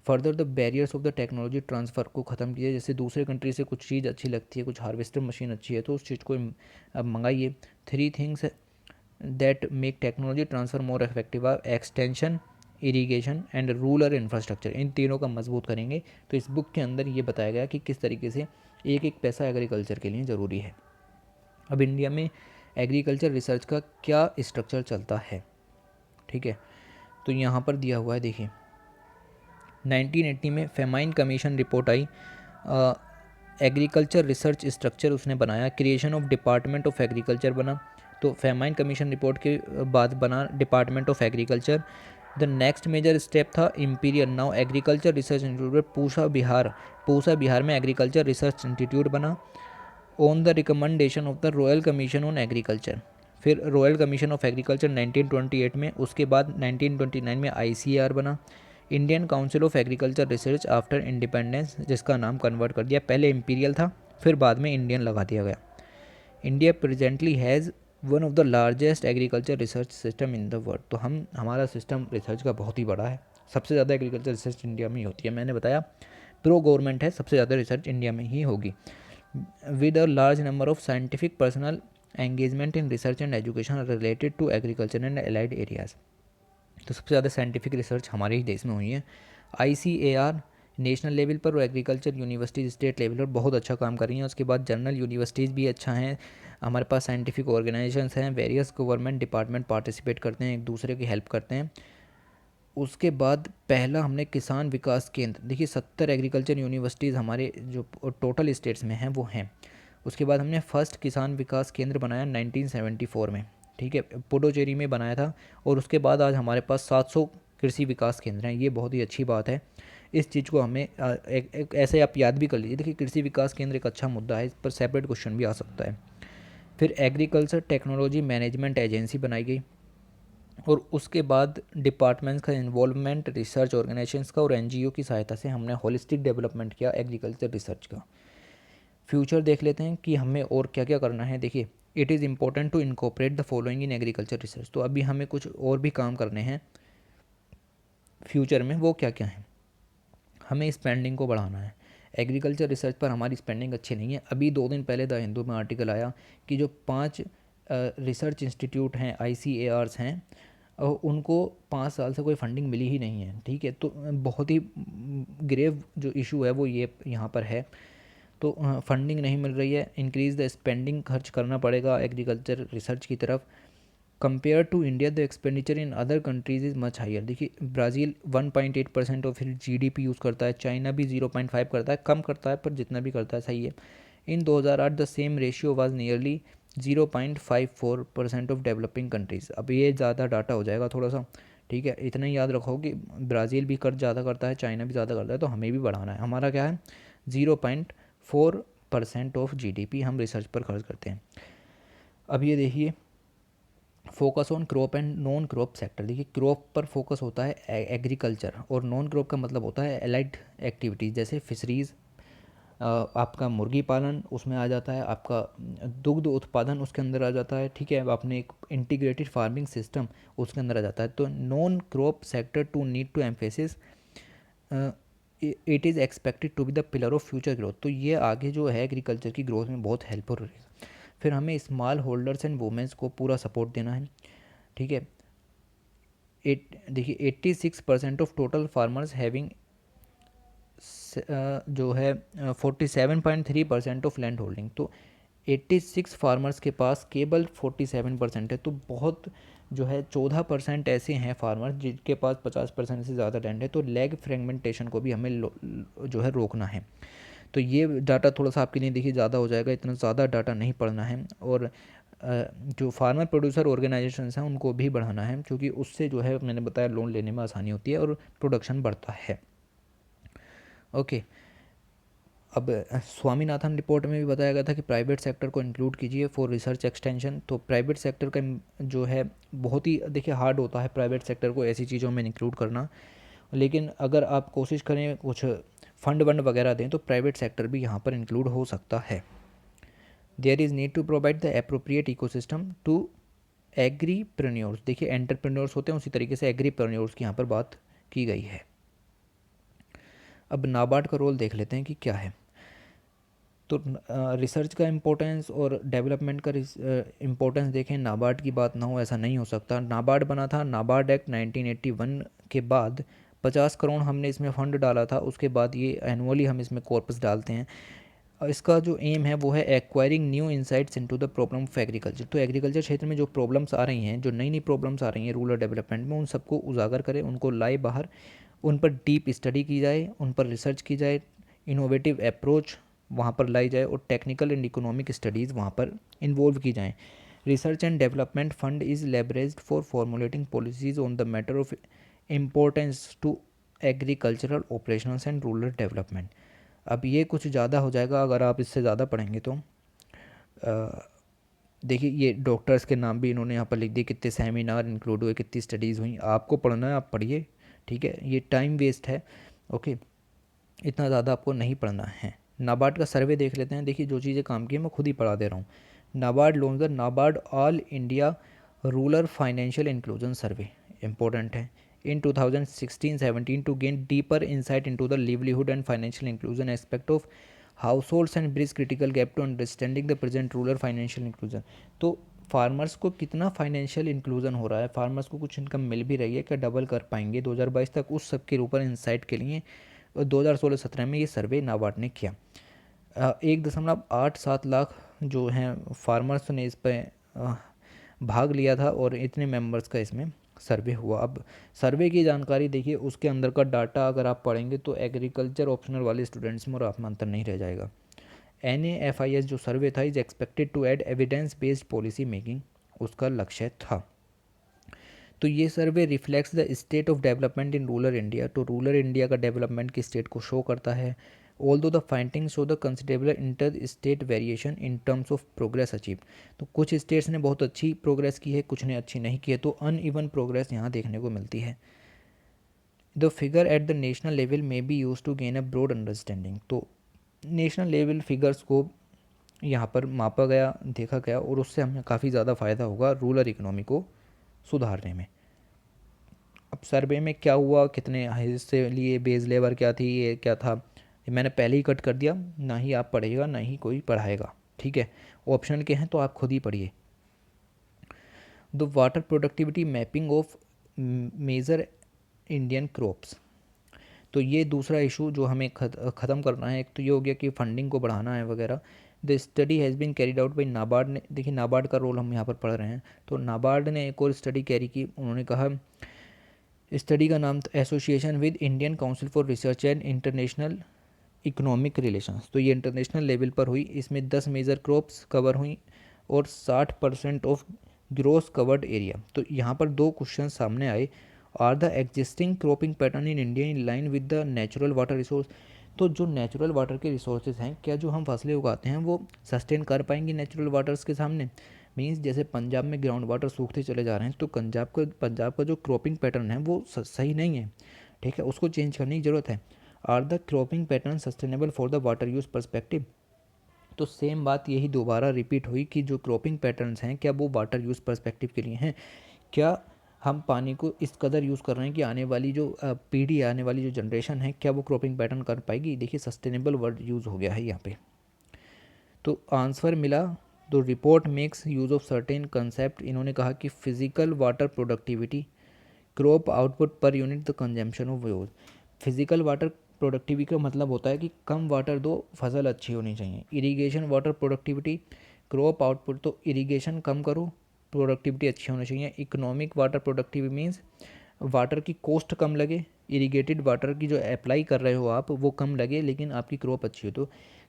Further the barriers of the technology transfer को ख़त्म कीजिए। जैसे दूसरे कंट्री से कुछ चीज़ अच्छी लगती है, कुछ हार्वेस्टर मशीन अच्छी है तो उस चीज़ को अब मंगाइए। 3 things that make technology transfer more effective are extension, irrigation and rural infrastructure. इन तीनों का मजबूत करेंगे। तो इस बुक के अंदर ये बताया गया कि किस तरीके से एक एक पैसा एग्रीकल्चर के लिए ज़रूरी है। अब इंडिया में एग्रीकल्चर रिसर्च का क्या स्ट्रक्चर चलता है, ठीक है, तो यहाँ पर दिया हुआ है। देखिए 1980 में फेमाइन कमीशन रिपोर्ट आई, एग्रीकल्चर रिसर्च स्ट्रक्चर उसने बनाया, creation of department of agriculture बना। तो फेमाइन कमीशन रिपोर्ट के बाद बना department of agriculture. The next major step था imperial now agriculture research institute Pusa Bihar में एग्रीकल्चर रिसर्च इंस्टीट्यूट बना on the recommendation of the royal commission on agriculture. फिर royal commission of agriculture 1928 में, उसके बाद 1929 में आईसीएआर बना, Indian council of agriculture research after independence, जिसका नाम कन्वर्ट कर दिया, पहले इम्पीरियल था फिर बाद में इंडियन लगा दिया गया। India presently has one of the largest agriculture research system in the world. तो हमारा सिस्टम रिसर्च का बहुत ही बड़ा है, सबसे ज़्यादा एग्रीकल्चर रिसर्च इंडिया में ही होती है। मैंने बताया प्रो गवर्नमेंट है, सबसे ज़्यादा रिसर्च इंडिया में ही होगी। With a large number of scientific personnel engagement in research and education related to agriculture and allied areas. तो सबसे ज़्यादा साइंटिफिक रिसर्च हमारे ही देश में हुई है। आईसीएआर नेशनल लेवल पर और एग्रीकल्चर यूनिवर्सिटीज़ स्टेट लेवल पर बहुत अच्छा काम कर रही हैं। उसके बाद जनरल यूनिवर्सिटीज़ भी अच्छा हैं। हमारे पास साइंटिफिक ऑर्गेनाइजेशंस हैं, वेरियस गवर्नमेंट डिपार्टमेंट पार्टिसिपेट करते हैं, एक दूसरे की हेल्प करते हैं। उसके बाद पहला हमने किसान विकास केंद्र, देखिए 70 एग्रीकल्चर यूनिवर्सिटीज़ हमारे जो टोटल स्टेट्स में हैं वो हैं। उसके बाद हमने फर्स्ट किसान विकास केंद्र बनाया 1974 में, ठीक है, पुडुचेरी में बनाया था। और उसके बाद आज हमारे पास 700 कृषि विकास केंद्र हैं। ये बहुत ही अच्छी बात है। इस चीज़ को हमें एक ऐसे आप याद भी कर लीजिए। देखिए कृषि विकास केंद्र एक अच्छा मुद्दा है, इस पर सेपरेट क्वेश्चन भी आ सकता है। फिर एग्रीकल्चर टेक्नोलॉजी मैनेजमेंट एजेंसी बनाई गई और उसके बाद डिपार्टमेंट्स का इन्वॉल्वमेंट, रिसर्च ऑर्गेनाइजेशंस का और एनजीओ की सहायता से हमने होलिस्टिक डेवलपमेंट किया एग्रीकल्चर रिसर्च का। फ्यूचर देख लेते हैं कि हमें और क्या क्या करना है। देखिए it is important to incorporate the following in agriculture research. तो अभी हमें कुछ और भी काम करने हैं फ्यूचर में, वो क्या क्या है। हमें स्पेंडिंग को बढ़ाना है। एग्रीकल्चर रिसर्च पर हमारी स्पेंडिंग अच्छी नहीं है। अभी 2 दिन पहले द हिंदू में आर्टिकल आया कि जो 5 रिसर्च इंस्टीट्यूट हैं, आईसीएआर्स हैं, उनको 5 साल से कोई फंडिंग मिली ही नहीं है। ठीक है, तो बहुत ही ग्रेव जो इशू है वो ये यहाँ पर है। तो फंडिंग नहीं मिल रही है, इंक्रीज़ द स्पेंडिंग, खर्च करना पड़ेगा एग्रीकल्चर रिसर्च की तरफ। Compare to India the expenditure in other countries is much higher. देखिए ब्राज़ील 1.8% ऑफ जीडीपी यूज़ करता है, चाइना भी 0.5 करता है, कम करता है पर जितना भी करता है सही है। इन 2008 the same ratio was nearly 0.54% of developing countries. अब ये ज़्यादा डाटा हो जाएगा थोड़ा सा, ठीक है, इतना ही याद रखो कि ब्राज़ील भी कर्ज ज़्यादा करता है, चाइना भी ज़्यादा करता है, तो हमें भी बढ़ाना है। हमारा क्या है 0.4% ऑफ जीडीपी हम रिसर्च पर खर्च करते हैं। अब ये देखिए focus on crop and non crop sector. देखिए क्रॉप पर फोकस होता है एग्रीकल्चर और नॉन क्रॉप का मतलब होता है एलाइड एक्टिविटीज़ जैसे फिशरीज़, आपका मुर्गी पालन उसमें आ जाता है, आपका दुग्ध उत्पादन उसके अंदर आ जाता है, ठीक है। आपने एक इंटीग्रेटेड फार्मिंग सिस्टम उसके अंदर आ जाता है। तो non crop sector to need to emphasis it is expected to be the pillar of future growth. तो ये आगे जो है एग्रीकल्चर की ग्रोथ में बहुत हेल्पफुल रहेगा। फिर हमें स्मॉल होल्डर्स एंड वुमेन्स को पूरा सपोर्ट देना है, ठीक है। देखिए 86% ऑफ टोटल फार्मर्स हैविंग जो है 47.3% ऑफ लैंड होल्डिंग। तो 86 फार्मर्स के पास केवल 47% है। तो बहुत जो है 14% ऐसे हैं फार्मर जिनके पास 50% से ज़्यादा लैंड है। तो लैग फ्रेगमेंटेशन को भी हमें जो है रोकना है। तो ये डाटा थोड़ा सा आपके लिए देखिए ज़्यादा हो जाएगा, इतना ज़्यादा डाटा नहीं पढ़ना है। और जो फार्मर प्रोड्यूसर ऑर्गेनाइजेशंस हैं उनको भी बढ़ाना है, क्योंकि उससे जो है मैंने बताया लोन लेने में आसानी होती है और प्रोडक्शन बढ़ता है। ओके, अब स्वामीनाथन रिपोर्ट में भी बताया गया था कि प्राइवेट सेक्टर को इंक्लूड कीजिए फॉर रिसर्च एक्सटेंशन। तो प्राइवेट सेक्टर का जो है बहुत ही देखिए हार्ड होता है प्राइवेट सेक्टर को ऐसी चीज़ों में इंक्लूड करना, लेकिन अगर आप कोशिश करें कुछ फंड वगैरह दें तो प्राइवेट सेक्टर भी यहाँ पर इंक्लूड हो सकता है। There is need to provide the appropriate ecosystem to agripreneurs. देखिए एंटरप्रेन्योर्स होते हैं, उसी तरीके से एग्रीप्रेन्योर्स की यहाँ पर बात की गई है। अब नाबार्ड का रोल देख लेते हैं कि क्या है। तो रिसर्च का इम्पोर्टेंस और डेवलपमेंट का इम्पोर्टेंस देखें, नाबार्ड की बात ना हो ऐसा नहीं हो सकता। नाबार्ड बना था नाबार्ड एक्ट 1981 के बाद 50 करोड़ हमने इसमें फ़ंड डाला था। उसके बाद ये एनुअली हम इसमें कॉर्पस डालते हैं। इसका जो एम है वो है acquiring new insights into the problem of agriculture. तो एग्रीकल्चर क्षेत्र में जो प्रॉब्लम्स आ रही हैं, जो नई नई प्रॉब्लम्स आ रही हैं रूरल डेवलपमेंट में, उन सबको उजागर करें, उनको लाए बाहर, उन पर डीप स्टडी की जाए, उन पर रिसर्च की जाए, इनोवेटिव अप्रोच वहाँ पर लाई जाए और टेक्निकल एंड इकोनॉमिक स्टडीज़ वहाँ पर इन्वॉल्व की जाएँ। Research and development fund is leveraged for formulating policies on the matter of importance to agricultural operations and rural development. अब ये कुछ ज़्यादा हो जाएगा अगर आप इससे ज़्यादा पढ़ेंगे तो। देखिए ये डॉक्टर्स के नाम भी इन्होंने यहाँ पर लिख दिए, कितने सेमिनार इंक्लूड हुए, कितनी स्टडीज़ हुई। आपको पढ़ना है आप पढ़िए, ठीक है, ये टाइम वेस्ट है। ओके, इतना ज़्यादा आपको नहीं पढ़ना है। नाबार्ड का सर्वे देख लेते हैं। देखिए जो चीज़ें काम की है मैं खुद ही पढ़ा दे रहा हूँ। NABARD launch the NABARD all India rural financial inclusion survey, important है, in 2016-17 to gain deeper insight into the livelihood and financial inclusion aspect of households and bridge critical gap to understanding the present rural financial inclusion। तो farmers को कितना financial inclusion हो रहा है, farmers को कुछ income मिल भी रही है, क्या डबल कर पाएंगे 2022 तक, उस सब के ऊपर इंसाइट के लिए 2016-17 में ये सर्वे नाबार्ड ने किया। 1.87 लाख जो हैं फार्मर्स ने इस पर भाग लिया था और इतने मेंबर्स का इसमें सर्वे हुआ। अब सर्वे की जानकारी देखिए, उसके अंदर का डाटा अगर आप पढ़ेंगे तो एग्रीकल्चर ऑप्शनल वाले स्टूडेंट्स में और आप में अंतर नहीं रह जाएगा। NAFIS जो सर्वे था is expected to add evidence based policy making, उसका लक्ष्य था। तो ये survey reflects the state of development in rural India. तो रूरल इंडिया का डेवलपमेंट की स्टेट को शो करता है। Although the findings show the considerable inter state variation in terms of progress achieve. तो कुछ स्टेट्स ने बहुत अच्छी प्रोग्रेस की है, कुछ ने अच्छी नहीं की है, तो अनइवन प्रोग्रेस यहाँ देखने को मिलती है। The figure at the national level may be use to gain a broad understanding. तो नेशनल लेवल फिगर्स को यहाँ पर मापा गया, देखा गया, और उससे हमें काफ़ी ज़्यादा फ़ायदा होगा रूरल इकोनॉमी को सुधारने में। अब सर्वे में क्या हुआ, कितने हिस्से लिए, बेस लेवल क्या थी, ये क्या था, ये मैंने पहले ही कट कर दिया, ना ही आप पढ़ेगा ना ही कोई पढ़ाएगा, ठीक है। ऑप्शनल के हैं तो आप खुद ही पढ़िए। The water productivity mapping of major Indian crops. तो ये दूसरा इशू जो हमें ख़त्म करना है। एक तो ये हो गया कि फंडिंग को बढ़ाना है वगैरह। The study has been carried out by NABARD ने। देखिए नाबार्ड का रोल हम यहाँ पर पढ़ रहे हैं, तो नाबार्ड ने एक और स्टडी कैरी की। उन्होंने कहा, स्टडी का नाम था association with Indian council for research and international economic relations. तो ये इंटरनेशनल लेवल पर हुई। इसमें 10 मेजर क्रॉप्स कवर हुई और 60% ऑफ ग्रोस कवर्ड एरिया। तो यहाँ पर दो क्वेश्चन सामने आए। Are the existing cropping pattern in India in line with the natural water resource. तो जो नेचुरल वाटर के रिसोर्सेज हैं, क्या जो हम फसलें उगाते हैं वो सस्टेन कर पाएंगी नेचुरल वाटर्स के सामने। मीन्स जैसे पंजाब में ग्राउंड वाटर सूखते चले जा रहे हैं, तो पंजाब का जो क्रॉपिंग पैटर्न है वो सही नहीं है, ठीक है, उसको चेंज करने की ज़रूरत है। Are the cropping pattern sustainable for the water use perspective. तो सेम बात यही दोबारा रिपीट हुई कि जो क्रॉपिंग पैटर्न्स हैं क्या वो वाटर यूज़ पर्सपेक्टिव के लिए हैं, क्या हम पानी को इस कदर यूज़ कर रहे हैं कि आने वाली जो पीढ़ी है, आने वाली जो जनरेशन है, क्या वो क्रॉपिंग पैटर्न कर पाएगी। देखिए सस्टेनेबल वर्ड यूज़ हो गया है यहाँ पे। तो आंसर मिला, तो report makes use of certain concept. इन्होंने कहा कि physical water productivity, crop output per unit the consumption of use. Physical water productivity का मतलब होता है कि कम वाटर दो, फसल अच्छी होनी चाहिए। Irrigation water productivity, crop output, तो इरिगेशन कम करो, प्रोडक्टिविटी अच्छी होनी चाहिए। Economic water productivity means water की कॉस्ट कम लगे, इरिगेटेड वाटर की जो अप्लाई कर रहे हो आप वो कम लगे, लेकिन आपकी क्रॉप अच्छी हो। तो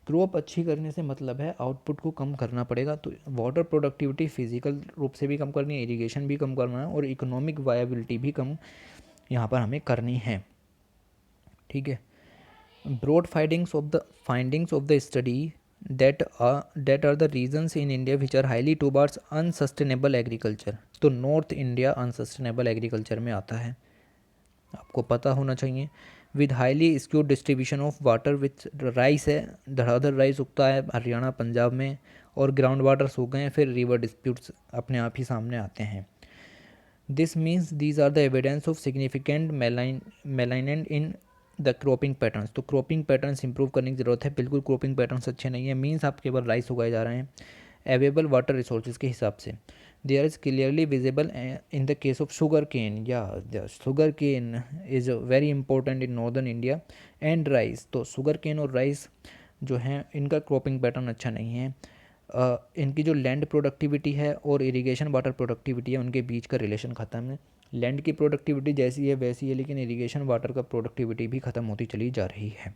क्रॉप अच्छी करने से मतलब है आउटपुट को कम करना पड़ेगा। तो वाटर प्रोडक्टिविटी फिजिकल रूप से भी कम करनी है, इरिगेशन भी कम करना है, और इकोनॉमिक वायबिलिटी भी कम यहाँ पर हमें करनी है। ठीक है। Broad findings of the study that are the reasons in India which are highly towards unsustainable agriculture। तो नॉर्थ इंडिया अनसस्टेनेबल एग्रीकल्चर में आता है, आपको पता होना चाहिए। With highly skewed distribution of water, with rice है, धड़ाधड़ राइस उगता है हरियाणा पंजाब में, और ग्राउंड वाटर सूख गए हैं, फिर रिवर डिस्प्यूट्स अपने आप ही सामने आते हैं। This means these are the evidence of significant malignant in the cropping patterns. तो क्रॉपिंग पैटर्न्स इंप्रूव करने की ज़रूरत है। बिल्कुल क्रॉपिंग पैटर्न्स अच्छे नहीं है, मीन्स आप केवल राइस उगाए जा रहे हैं अवेलेबल वाटर रिसोर्सेज के हिसाब से। There is clearly visible in the case of sugar cane, या sugar cane is very important in northern India and rice. तो शुगर केन और राइस जो हैं इनका क्रॉपिंग पैटर्न अच्छा नहीं है। इनकी जो लैंड प्रोडक्टिविटी है और इरिगेशन वाटर प्रोडक्टिविटी है उनके बीच का रिलेशन ख़त्म है। लैंड की प्रोडक्टिविटी जैसी है वैसी है, लेकिन इरिगेशन वाटर का प्रोडक्टिविटी भी ख़त्म होती चली जा रही है।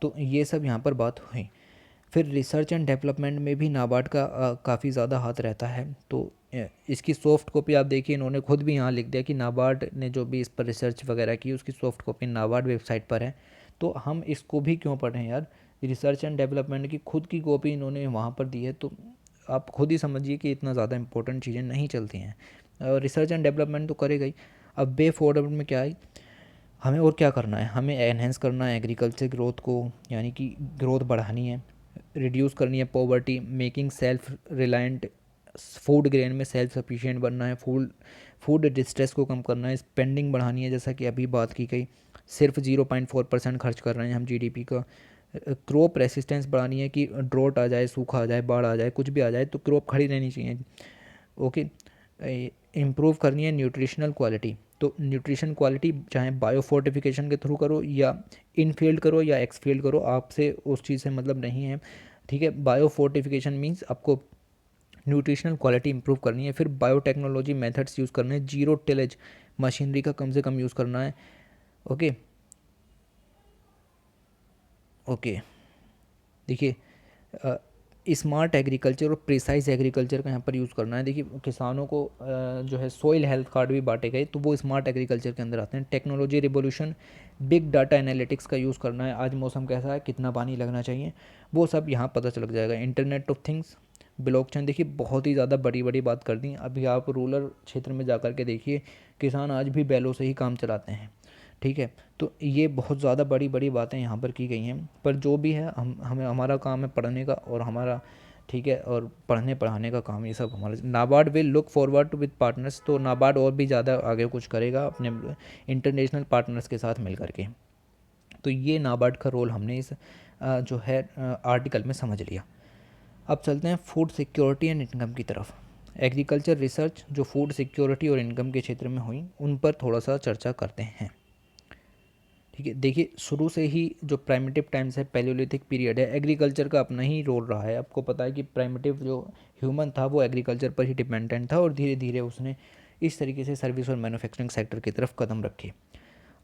तो ये सब यहाँ पर बात हुई। फिर रिसर्च एंड डेवलपमेंट में भी नाबार्ड का काफ़ी ज़्यादा हाथ रहता है। तो इसकी सॉफ्ट कॉपी आप देखिए, इन्होंने खुद भी यहाँ लिख दिया कि नाबार्ड ने जो भी इस पर रिसर्च वगैरह की उसकी सॉफ्ट कॉपी नाबार्ड वेबसाइट पर है। तो हम इसको भी क्यों पढ़ें यार, रिसर्च एंड डेवलपमेंट की खुद की कॉपी इन्होंने वहाँ पर दी है। तो आप खुद ही समझिए कि इतना ज़्यादा इंपॉर्टेंट चीज़ें नहीं चलती हैं। रिसर्च एंड डेवलपमेंट तो करेगा ही। अब वे फॉरवर्ड में क्या है, हमें और क्या करना है, हमें एनहेंस करना है एग्रीकल्चर ग्रोथ को, यानी कि ग्रोथ बढ़ानी है, रिड्यूस करनी है poverty, making self reliant, food grain में सेल्फ सफिशिएंट बनना है, फूड डिस्ट्रेस को कम करना है, स्पेंडिंग बढ़ानी है जैसा कि अभी बात की गई, सिर्फ 0.4% खर्च कर रहे हैं हम जीडीपी का। क्रॉप रेसिस्टेंस बढ़ानी है कि ड्रॉट आ जाए, सूखा आ जाए, बाढ़ आ जाए, कुछ भी आ जाए तो क्रॉप खड़ी रहनी चाहिए। ओके। इम्प्रूव करनी है न्यूट्रिशनल क्वालिटी। तो न्यूट्रिशन क्वालिटी चाहे बायो फोर्टिफिकेशन के थ्रू करो या इन फील्ड करो या एक्स फील्ड करो, आपसे उस चीज़ से मतलब नहीं है। ठीक है। बायो फोर्टिफिकेशन मीन्स आपको न्यूट्रिशनल क्वालिटी इंप्रूव करनी है। फिर बायोटेक्नोलॉजी मेथड्स यूज़ करने हैं, जीरो टिलेज मशीनरी का कम से कम यूज़ करना है। Okay okay. देखिए स्मार्ट एग्रीकल्चर और प्रिसाइज एग्रीकल्चर का यहाँ पर यूज़ करना है। देखिए किसानों को जो है सॉइल हेल्थ कार्ड भी बांटे गए, तो वो स्मार्ट एग्रीकल्चर के अंदर आते हैं। Technology revolution, big data analytics का यूज़ करना है, आज मौसम कैसा है, कितना पानी लगना चाहिए, वो सब यहाँ पता चल जाएगा। इंटरनेट ऑफ थिंग्स, ब्लॉकचेन, देखिए बहुत ही ज़्यादा बड़ी बड़ी बात कर दी। अभी आप रूरल क्षेत्र में जा कर के देखिए, किसान आज भी बैलों से ही काम चलाते हैं। ठीक है। तो ये बहुत ज़्यादा बड़ी बड़ी बातें यहाँ पर की गई हैं, पर जो भी है हमें हमारा काम है पढ़ने का और हमारा, ठीक है, और पढ़ने पढ़ाने का काम ये सब हमारा। NABARD will look forward to with partners, तो नाबार्ड और भी ज़्यादा आगे कुछ करेगा अपने इंटरनेशनल पार्टनर्स के साथ मिल करके। तो ये नाबार्ड का रोल हमने इस जो है आर्टिकल में समझ लिया। अब चलते हैं फूड सिक्योरिटी एंड इनकम की तरफ। एग्रीकल्चर रिसर्च जो फूड सिक्योरिटी और इनकम के क्षेत्र में हुई उन पर थोड़ा सा चर्चा करते हैं। ठीक है। देखिए शुरू से ही जो प्राइमेटिव टाइम्स है, पैलियोलिथिक पीरियड है, एग्रीकल्चर का अपना ही रोल रहा है। आपको पता है कि प्राइमेटिव जो ह्यूमन था वो एग्रीकल्चर पर ही डिपेंडेंट था और धीरे धीरे उसने इस तरीके से सर्विस और मैन्युफैक्चरिंग सेक्टर की तरफ कदम रखे।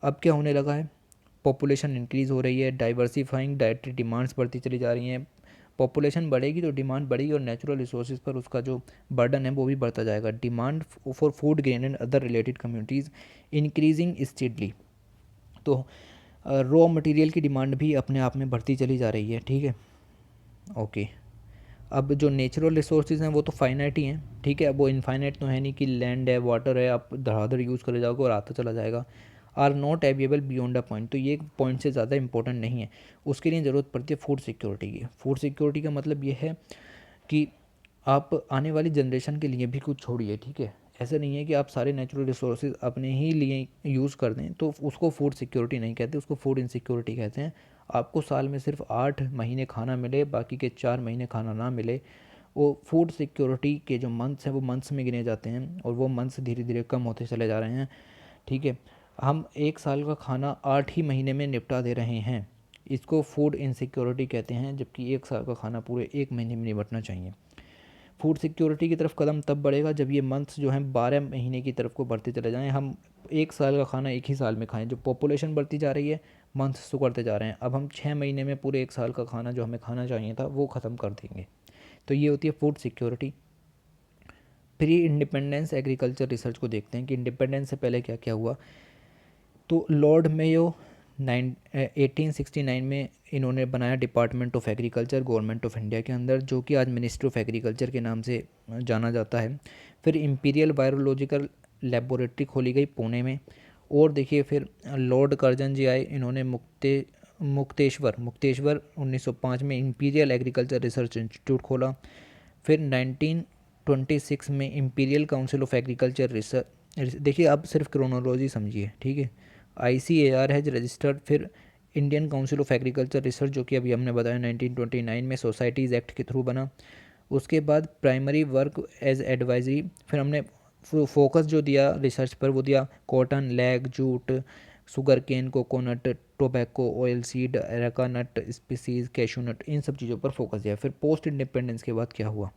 अब क्या होने लगा है, पॉपुलेशन इंक्रीज़ हो रही है, डाइवर्सिफाइंग डाइटरी डिमांड्स बढ़ती चली जा रही हैं। पॉपुलेशन बढ़ेगी तो डिमांड बढ़ेगी और नेचुरल रिसोर्सेज पर उसका जो बर्डन है वो भी बढ़ता जाएगा। Demand for food grain and other related communities increasing steadily. तो रॉ मटेरियल की डिमांड भी अपने आप में बढ़ती चली जा रही है। ठीक है। ओके। अब जो नेचुरल रिसोर्सेज हैं वो तो फाइनाइट ही हैं। ठीक है। अब वो इनफाइनाइट तो है नहीं कि लैंड है, वाटर है, आप धड़ाधड़ यूज़ करे जाओगे और आता चला जाएगा। Are not available beyond a point, तो ये पॉइंट से ज़्यादा इंपॉर्टेंट नहीं है। उसके लिए ज़रूरत पड़ती है फूड सिक्योरिटी की। फूड सिक्योरिटी का मतलब ये है कि आप आने वाली जनरेशन के लिए भी कुछ छोड़िए, ठीक है। ऐसा नहीं है कि आप सारे नेचुरल रिसोर्सेज अपने ही लिए यूज़ कर दें, तो उसको फूड सिक्योरिटी नहीं कहते, उसको फूड इनसिक्योरिटी कहते हैं। आपको साल में सिर्फ 8 महीने खाना मिले, बाकी के 4 महीने खाना ना मिले, वो फूड सिक्योरिटी के जो मंथ्स हैं वो मंथ्स में गिने जाते हैं, और वो मंथ्स धीरे धीरे कम होते चले जा रहे हैं, ठीक है। हम 1 साल का खाना 8 ही महीने में निपटा दे रहे हैं, इसको फूड इनसिक्योरिटी कहते हैं, जबकि 1 साल का खाना पूरे 1 महीने में निपटना चाहिए। फूड सिक्योरिटी की तरफ कदम तब बढ़ेगा जब ये मंथ्स जो हैं 12 महीने की तरफ को बढ़ते चले जाएँ। हम 1 साल का खाना 1 ही साल में खाएं, जो पॉपुलेशन बढ़ती जा रही है, मंथ्स तो बढ़ते जा रहे हैं, अब हम 6 महीने में पूरे 1 साल का खाना जो हमें खाना चाहिए था वो ख़त्म कर देंगे। तो ये होती है food security. Pre independence agriculture research को देखते हैं कि इंडिपेंडेंस से पहले क्या क्या हुआ। तो लॉर्ड मेयो 1869 में इन्होंने बनाया department of agriculture government of India के अंदर, जो कि आज मिनिस्ट्री ऑफ एग्रीकल्चर के नाम से जाना जाता है। फिर इंपीरियल वायरोलॉजिकल लेबोरेटरी खोली गई पुणे में। और देखिए फिर लॉर्ड कर्जन जी आए, इन्होंने मुक्तेश्वर 1905 में इंपीरियल एग्रीकल्चर रिसर्च इंस्टीट्यूट खोला। फिर 1926 में imperial council of agriculture research, देखिए आप सिर्फ क्रोनोलॉजी समझिए, ठीक है। ICAR है रजिस्टर्ड। फिर Indian council of agriculture research, जो कि अभी हमने बताया 1929 में सोसाइटीज़ एक्ट के थ्रू बना। उसके बाद प्राइमरी वर्क एज एडवाइजरी, फिर हमने फोकस जो दिया रिसर्च पर वो दिया cotton, lac, jute, sugar cane, coconut, tobacco, oil seed, areca nut species, cashew nut, इन सब चीज़ों पर फोकस दिया। फिर पोस्ट इंडिपेंडेंस के बाद क्या हुआ,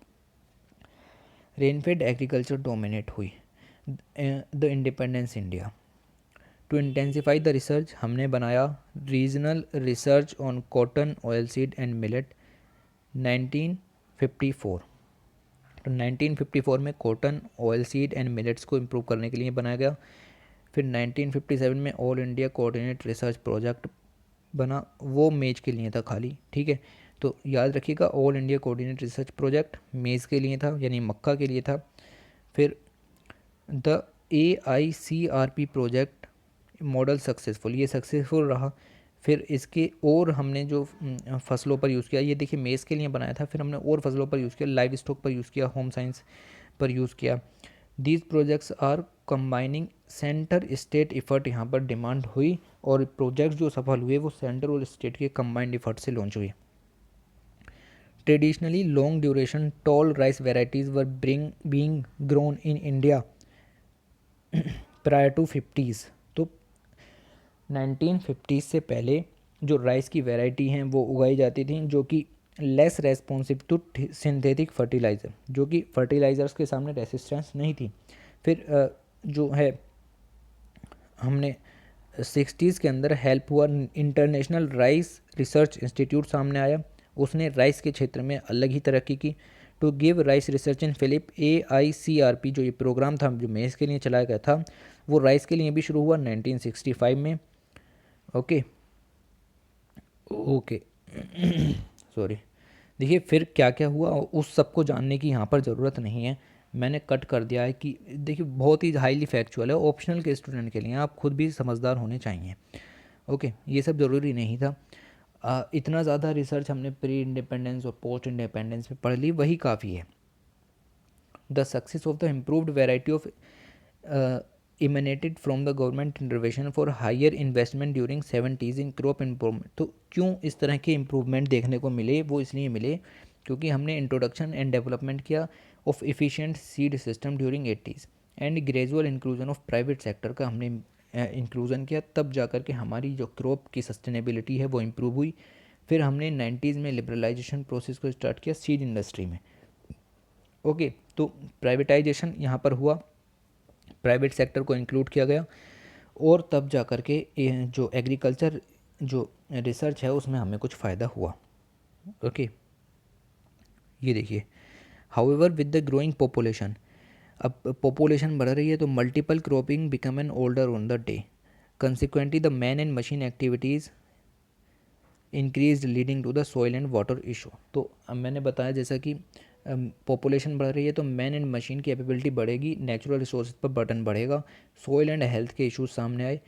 रेनफेड एग्रीकल्चर डोमिनेट हुई the independence India. To intensify the research हमने बनाया regional research on cotton, oil seed and millet 1954। तो 1954 में cotton, oil seed and millets को इम्प्रूव करने के लिए बनाया गया। फिर 1957 में all India coordinate research project बना, वो मेज के लिए था खाली, ठीक है। तो याद रखिएगा all India coordinate research project मेज़ के लिए था, यानी मक्का के लिए था। फिर the AICRP project model successful, ये सक्सेसफुल रहा। फिर इसके और हमने जो फसलों पर यूज़ किया, ये देखिए मेज़ के लिए बनाया था, फिर हमने और फसलों पर यूज़ किया, लाइव स्टॉक पर यूज़ किया, होम साइंस पर यूज़ किया। These projects are combining centre state effort, यहाँ पर डिमांड हुई, और प्रोजेक्ट्स जो सफल हुए वो सेंटर और स्टेट के कंबाइंड इफ़र्ट से लॉन्च हुए। Traditionally long duration tall rice varieties were being grown in India prior to 50s। तो 1950 से पहले जो राइस की वैरायटी हैं वो उगाई जाती थी, जो कि less responsive to synthetic fertiliser, जो कि फर्टिलाइज़र्स के सामने रेसिस्टेंस नहीं थी। फिर जो है हमने 60s के अंदर हेल्प हुआ, इंटरनेशनल राइस रिसर्च इंस्टीट्यूट सामने आया, उसने राइस के क्षेत्र में अलग ही तरक्की की। To give rice research in Philip AICRP जो ये प्रोग्राम था जो मेज़ के लिए चलाया गया था, वो राइस के लिए भी शुरू हुआ 1965 में। Okay okay sorry. देखिए फिर क्या क्या हुआ उस सब को जानने की यहाँ पर ज़रूरत नहीं है, मैंने कट कर दिया है कि देखिए बहुत ही हाईली फैक्चुअल है, ऑप्शनल के स्टूडेंट के लिए, आप खुद भी समझदार होने चाहिए। ओके ये सब ज़रूरी नहीं था। इतना ज़्यादा रिसर्च हमने प्री इंडिपेंडेंस और पोस्ट इंडिपेंडेंस में पढ़ ली, वही काफ़ी है। The success of the improved variety of emanated from the government intervention for higher investment during 70s in crop improvement। तो क्यों इस तरह के इम्प्रूवमेंट देखने को मिले, वो इसलिए मिले क्योंकि हमने इंट्रोडक्शन एंड डेवलपमेंट किया of efficient seed system during 80s and gradual inclusion of private sector का हमने इंक्लूजन किया, तब जा कर के हमारी जो क्रॉप की सस्टेनेबिलिटी है वो इम्प्रूव हुई। फिर हमने 90s में लिबरलाइजेशन प्रोसेस को स्टार्ट किया सीड इंडस्ट्री में। ओके तो प्राइवेटाइजेशन यहाँ पर हुआ, प्राइवेट सेक्टर को इंक्लूड किया गया, और तब जा कर के जो एग्रीकल्चर जो रिसर्च है उसमें हमें कुछ फ़ायदा हुआ। ओके ये देखिए however with the growing population, अब पॉपुलेशन बढ़ रही है तो multiple cropping become an older on the day, consequently the man and machine activities increase leading to the soil and water issue. तो अब मैंने बताया जैसा कि पॉपुलेशन बढ़ रही है तो मैन एंड मशीन की कैपेबिलिटी बढ़ेगी, नेचुरल रिसोर्स पर बर्डन बढ़ेगा, सॉइल एंड हेल्थ के इश्यूज सामने आए,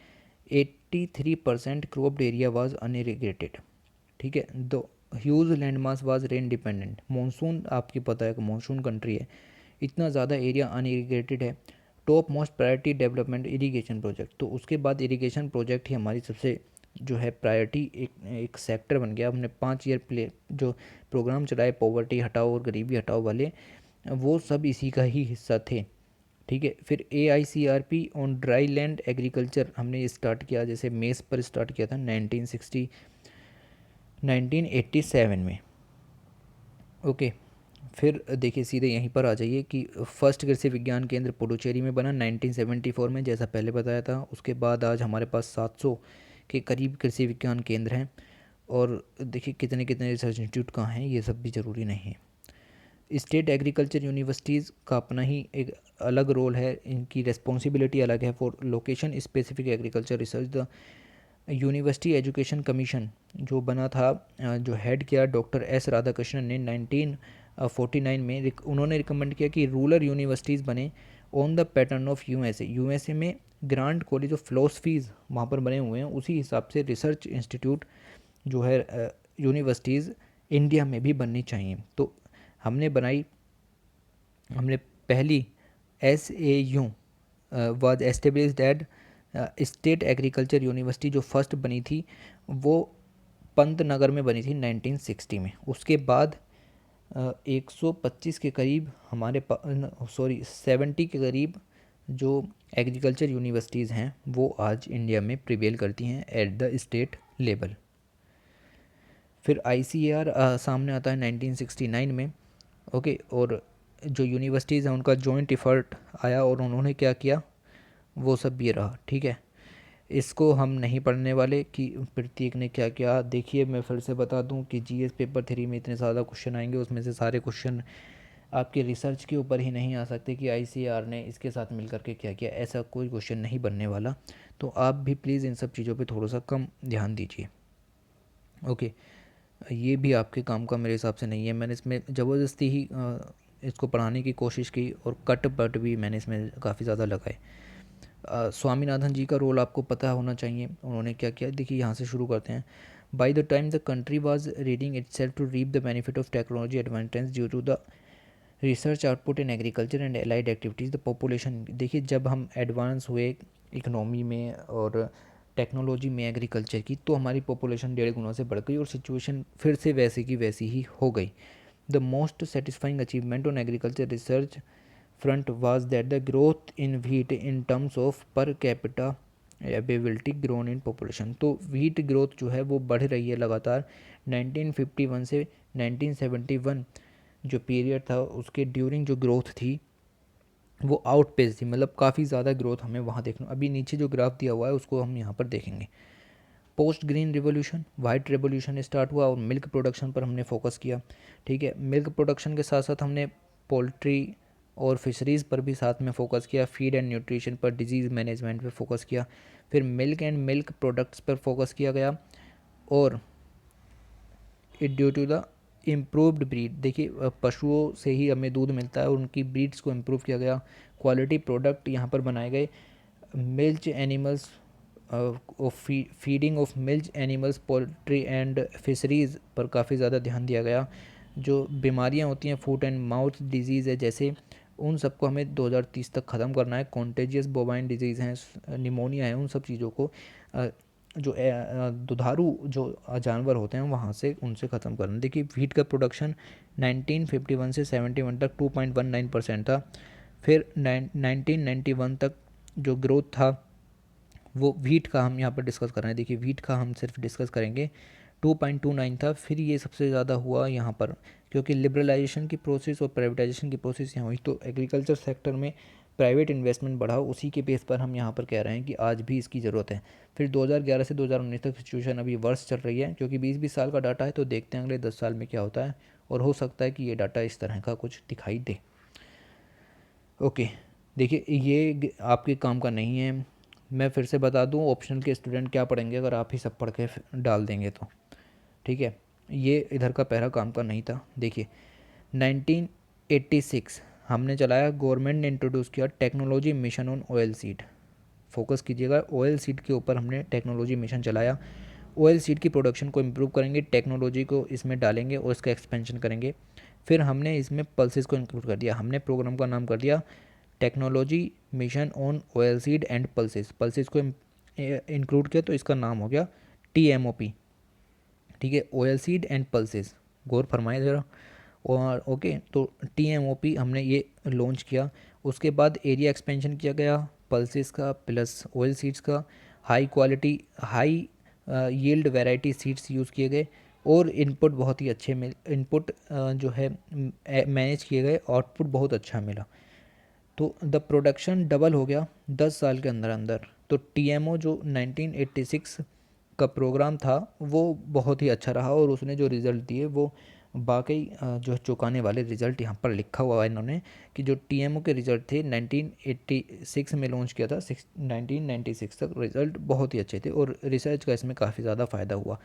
83% क्रॉप्ड एरिया वाज अनइरिगेटेड, ठीक है। The huge land mass was rain dependent, monsoon आपकी पता है कि मानसून कंट्री है, इतना ज़्यादा एरिया अनइरिगेटेड है। Top most priority development irrigation project, तो उसके बाद इरिगेशन प्रोजेक्ट ही हमारी सबसे जो है प्रायोरिटी एक सेक्टर बन गया। हमने 5 ईयर जो प्रोग्राम चलाए पॉवर्टी हटाओ और गरीबी हटाओ वाले, वो सब इसी का ही हिस्सा थे, ठीक है। फिर AICRP on dry land agriculture हमने स्टार्ट किया, जैसे मेस पर स्टार्ट किया था 1987 में, ओके। फिर देखिए सीधे यहीं पर आ जाइए कि फर्स्ट कृषि विज्ञान केंद्र पुडुचेरी में बना 1974 में, जैसा पहले बताया था। उसके बाद आज हमारे पास 700 के करीब कृषि विज्ञान केंद्र हैं। और देखिए कितने कितने रिसर्च इंस्टीट्यूट कहाँ हैं, ये सब भी ज़रूरी नहीं है। स्टेट एग्रीकल्चर यूनिवर्सिटीज़ का अपना ही एक अलग रोल है, इनकी रिस्पॉन्सिबिलिटी अलग है for location specific agriculture research. The university education commission जो बना था, जो हेड किया डॉक्टर एस राधाकृष्णन ने 1949 में, उन्होंने रिकमेंड किया कि रूरल यूनिवर्सिटीज़ बने on the pattern of USA में ग्रांड कॉलेज ऑफ फिलोसफीज़ वहाँ पर बने हुए हैं, उसी हिसाब से रिसर्च इंस्टीट्यूट जो है यूनिवर्सिटीज़ इंडिया में भी बननी चाहिए। तो हमने पहली SAU was established at state agriculture university, जो फर्स्ट बनी थी वो पंतनगर में बनी थी 1960 में। उसके बाद 125 के करीब 70 के करीब जो एग्रीकल्चर यूनिवर्सिटीज़ हैं वो आज इंडिया में प्रिवेल करती हैं एट द स्टेट लेवल। फिर ICAR सामने आता है 1969 में, ओके। और जो यूनिवर्सिटीज़ हैं उनका जॉइंट एफर्ट आया और उन्होंने क्या किया, वो सब ये रहा, ठीक है। इसको हम नहीं पढ़ने वाले कि प्रतीक ने क्या किया। देखिए मैं फिर से बता दूं कि GS पेपर 3 में इतने ज़्यादा क्वेश्चन आएंगे, उसमें से सारे क्वेश्चन आपके रिसर्च के ऊपर ही नहीं आ सकते कि ICAR ने इसके साथ मिल करके क्या किया, ऐसा कोई क्वेश्चन नहीं बनने वाला। तो आप भी प्लीज़ इन सब चीज़ों पे थोड़ा सा कम ध्यान दीजिए, ओके। ये भी आपके काम का मेरे हिसाब से नहीं है। मैंने इसमें ज़बरदस्ती ही इसको पढ़ाने की कोशिश की और कट पट भी मैंने इसमें काफ़ी ज़्यादा लगाए। स्वामीनाथन जी का रोल आपको पता होना चाहिए, उन्होंने क्या किया। देखिए यहाँ से शुरू करते हैं। By the time the country was reading itself to reap the benefit of technology advantage due to the research output in agriculture and allied activities, the population, देखिए जब हम एडवांस हुए इकनॉमी में और टेक्नोलॉजी में एग्रीकल्चर की, तो हमारी पॉपुलेशन 1.5 गुना से बढ़ गई और सिचुएशन फिर से वैसी की वैसी ही हो गई। The most satisfying achievement on agriculture research front was that the growth in wheat in terms of per capita ability grown in population, तो व्हीट ग्रोथ जो है वो बढ़ रही है लगातार। 1951 से 1971 जो पीरियड था उसके ड्यूरिंग जो ग्रोथ थी वो आउटपेस थी, मतलब काफ़ी ज़्यादा ग्रोथ हमें वहाँ देखना। अभी नीचे जो ग्राफ दिया हुआ है उसको हम यहाँ पर देखेंगे। Post green revolution, white revolution start हुआ और मिल्क प्रोडक्शन पर हमने फोकस किया, ठीक है। मिल्क प्रोडक्शन के साथ साथ हमने पोल्ट्री और फिशरीज़ पर भी साथ में फोकस किया, फीड एंड न्यूट्रिशन पर, डिजीज़ मैनेजमेंट पर फोकस किया, फिर मिल्क एंड मिल्क प्रोडक्ट्स पर फोकस किया गया और it due to the improved breed, देखिए पशुओं से ही हमें दूध मिलता है और उनकी ब्रीड्स को इम्प्रूव किया गया। क्वालिटी प्रोडक्ट यहाँ पर बनाए गए। Milch animals feeding of milch animals, poultry and fisheries पर काफ़ी ज़्यादा ध्यान दिया गया। जो बीमारियाँ होती हैं फूट एंड माउथ डिजीज़ है जैसे, उन सबको हमें 2030 तक ख़त्म करना है। कॉन्टेजियस बोवाइन डिजीज़ हैं, निमोनिया है, उन सब चीज़ों को जो दुधारू जो जानवर होते हैं वहाँ से उनसे ख़त्म करना। देखिए व्हीट का प्रोडक्शन 1951 से 71 तक 2.19% था। फिर 1991 तक जो ग्रोथ था वो व्हीट का हम यहाँ पर डिस्कस कर रहे हैं। देखिए व्हीट का हम सिर्फ डिस्कस करेंगे, 2.29 था। फिर ये सबसे ज़्यादा हुआ यहाँ पर क्योंकि लिबरलाइजेशन की प्रोसेस और प्राइवेटाइजेशन की प्रोसेस यहाँ हुई, तो एग्रीकल्चर सेक्टर में प्राइवेट इन्वेस्टमेंट बढ़ा, उसी के बेस पर हम यहाँ पर कह रहे हैं कि आज भी इसकी ज़रूरत है। फिर 2011 से 2019 तक सिचुएशन अभी वर्ष चल रही है क्योंकि 20-20 साल का डाटा है, तो देखते हैं अगले 10 साल में क्या होता है और हो सकता है कि ये डाटा इस तरह का कुछ दिखाई दे, ओके। देखिए ये आपके काम का नहीं है। मैं फिर से बता दूं ऑप्शनल के स्टूडेंट क्या पढ़ेंगे अगर आप ही सब पढ़ के डाल देंगे तो, ठीक है। ये इधर का पहला काम का नहीं था। देखिए 1986 हमने चलाया, गवर्नमेंट ने इंट्रोड्यूस किया technology mission on oil seed. Focus कीजिएगा। ऑयल सीड के ऊपर हमने टेक्नोलॉजी मिशन चलाया। ऑयल सीड की प्रोडक्शन को इम्प्रूव करेंगे, टेक्नोलॉजी को इसमें डालेंगे और इसका एक्सपेंशन करेंगे। फिर हमने इसमें पल्सेस को इंक्लूड कर दिया। हमने प्रोग्राम का नाम कर दिया technology mission on oil seed and pulses. Pulses को इंक्लूड किया तो इसका नाम हो गया TMOP। ठीक है, ऑयल सीड एंड पल्सेस, गौर फरमाए ज़रा। और ओके, तो TMOP हमने ये लॉन्च किया। उसके बाद एरिया एक्सपेंशन किया गया पल्सेस का प्लस ऑयल सीड्स का। High quality high yield variety seeds use किए गए और इनपुट बहुत ही अच्छे इनपुट जो है मैनेज किए गए, आउटपुट बहुत अच्छा मिला। तो द प्रोडक्शन डबल हो गया 10 साल के अंदर अंदर। तो TMO जो 1986 का प्रोग्राम था वो बहुत ही अच्छा रहा और उसने जो रिज़ल्ट दिए वो वाकई जो चौंकाने वाले रिज़ल्ट यहाँ पर लिखा हुआ है इन्होंने कि जो TMO के रिज़ल्ट थे 1986 में लॉन्च किया था, 1996 तक रिज़ल्ट बहुत ही अच्छे थे और रिसर्च का इसमें काफ़ी ज़्यादा फ़ायदा हुआ।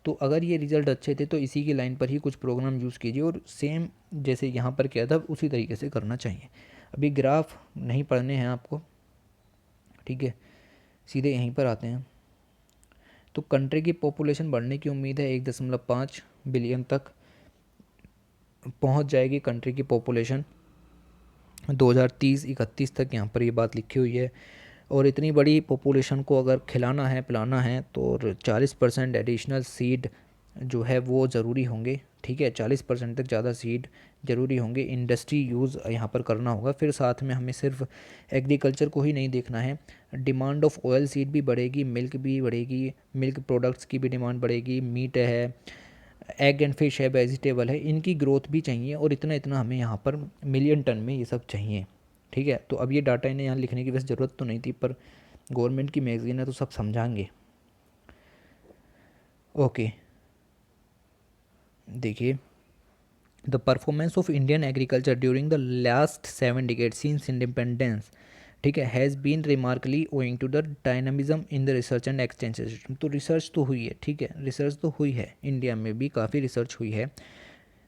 तो अगर ये रिज़ल्ट अच्छे थे तो इसी की लाइन पर ही कुछ प्रोग्राम यूज़ कीजिए और सेम जैसे यहाँ पर किया था उसी तरीके से करना चाहिए। अभी ग्राफ नहीं पढ़ने हैं आपको, ठीक है, सीधे यहीं पर आते हैं। तो कंट्री की पॉपुलेशन बढ़ने की उम्मीद है 1.5 बिलियन तक पहुंच जाएगी कंट्री की पॉपुलेशन 2030-31 तक, यहाँ पर ये बात लिखी हुई है। और इतनी बड़ी पॉपुलेशन को अगर खिलाना है पिलाना है तो 40% एडिशनल सीड जो है वो ज़रूरी होंगे। ठीक है, 40% तक ज़्यादा सीड ज़रूरी होंगे, इंडस्ट्री यूज़ यहाँ पर करना होगा। फिर साथ में हमें सिर्फ एग्रीकल्चर को ही नहीं देखना है, डिमांड ऑफ ऑयल सीड भी बढ़ेगी, मिल्क भी बढ़ेगी, मिल्क प्रोडक्ट्स की भी डिमांड बढ़ेगी, मीट है, एग एंड फिश है, वेजिटेबल है, इनकी ग्रोथ भी चाहिए और इतना इतना हमें यहाँ पर मिलियन टन में ये सब चाहिए। ठीक है, तो अब ये डाटा इन्हें यहाँ लिखने की वैसे ज़रूरत तो नहीं थी पर गवर्नमेंट की मैगजीन है तो सब समझाएंगे। ओके, देखिए the performance of Indian agriculture during the last 7 decade since independence, ठीक है, has been remarkably owing to the dynamism in the research and extension system. तो रिसर्च तो हुई है, ठीक है, रिसर्च तो हुई है, इंडिया में भी काफ़ी रिसर्च हुई है।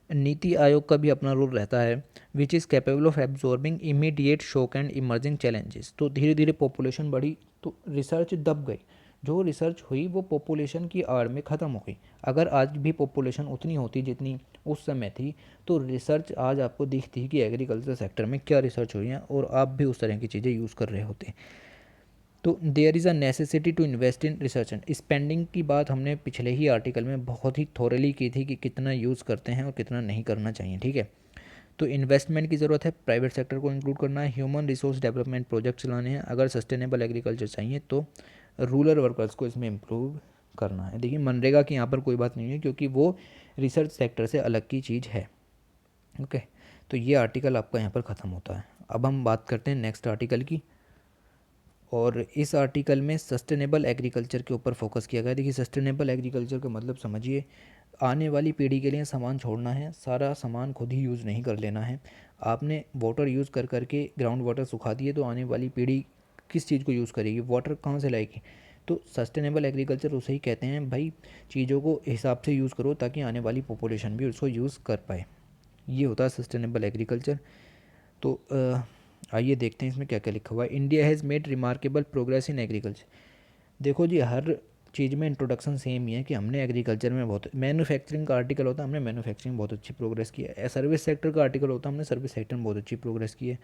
नीति आयोग का भी अपना रोल रहता है, which is capable of absorbing immediate shock and emerging challenges. तो धीरे धीरे पॉपुलेशन बढ़ी तो रिसर्च दब गई, जो रिसर्च हुई वो पॉपुलेशन की आड़ में ख़त्म हो गई। अगर आज भी पॉपुलेशन उतनी होती जितनी उस समय थी तो रिसर्च आज आपको दिखती कि एग्रीकल्चर सेक्टर में क्या रिसर्च हुई है और आप भी उस तरह की चीज़ें यूज़ कर रहे होते। तो there is a necessity to invest in research and spending की बात हमने पिछले ही आर्टिकल में बहुत ही थोरली की थी कि कितना यूज़ करते हैं और कितना नहीं करना चाहिए। ठीक है, तो इन्वेस्टमेंट की ज़रूरत है, प्राइवेट सेक्टर को इंक्लूड करना है, ह्यूमन रिसोर्स डेवलपमेंट प्रोजेक्ट चलाने हैं, अगर सस्टेनेबल एग्रीकल्चर चाहिए तो रूरल वर्कर्स को इसमें इम्प्रूव करना है। देखिए मनरेगा की यहाँ पर कोई बात नहीं है क्योंकि वो रिसर्च सेक्टर से अलग की चीज़ है। ओके, तो ये आर्टिकल आपका यहाँ पर ख़त्म होता है। अब हम बात करते हैं नेक्स्ट आर्टिकल की और इस आर्टिकल में सस्टेनेबल एग्रीकल्चर के ऊपर फोकस किया गया। देखिए सस्टेनेबल एग्रीकल्चर का मतलब समझिए, आने वाली पीढ़ी के लिए सामान छोड़ना है, सारा सामान खुद ही यूज़ नहीं कर लेना है। आपने वाटर यूज़ कर करके ग्राउंड वाटर सुखा दिए तो आने वाली पीढ़ी किस चीज़ को यूज़ करेगी, वाटर कहाँ से लाएगी। तो सस्टेनेबल एग्रीकल्चर उसे ही कहते हैं भाई, चीज़ों को हिसाब से यूज़ करो ताकि आने वाली पॉपुलेशन भी उसको यूज़ कर पाए, ये होता है सस्टेनेबल एग्रीकल्चर। तो आइए देखते हैं इसमें क्या क्या लिखा हुआ है। India has made remarkable progress in agriculture. देखो जी, हर चीज़ में इंट्रोडक्शन सेम ही है कि हमने एग्रीकल्चर में बहुत, मैन्युफैक्चरिंग का आर्टिकल होता है हमने मैन्युफैक्चरिंग बहुत अच्छी प्रोग्रेस की है, सर्विस सेक्टर का आर्टिकल होता है हमने सर्विस सेक्टर में बहुत अच्छी प्रोग्रेस की है,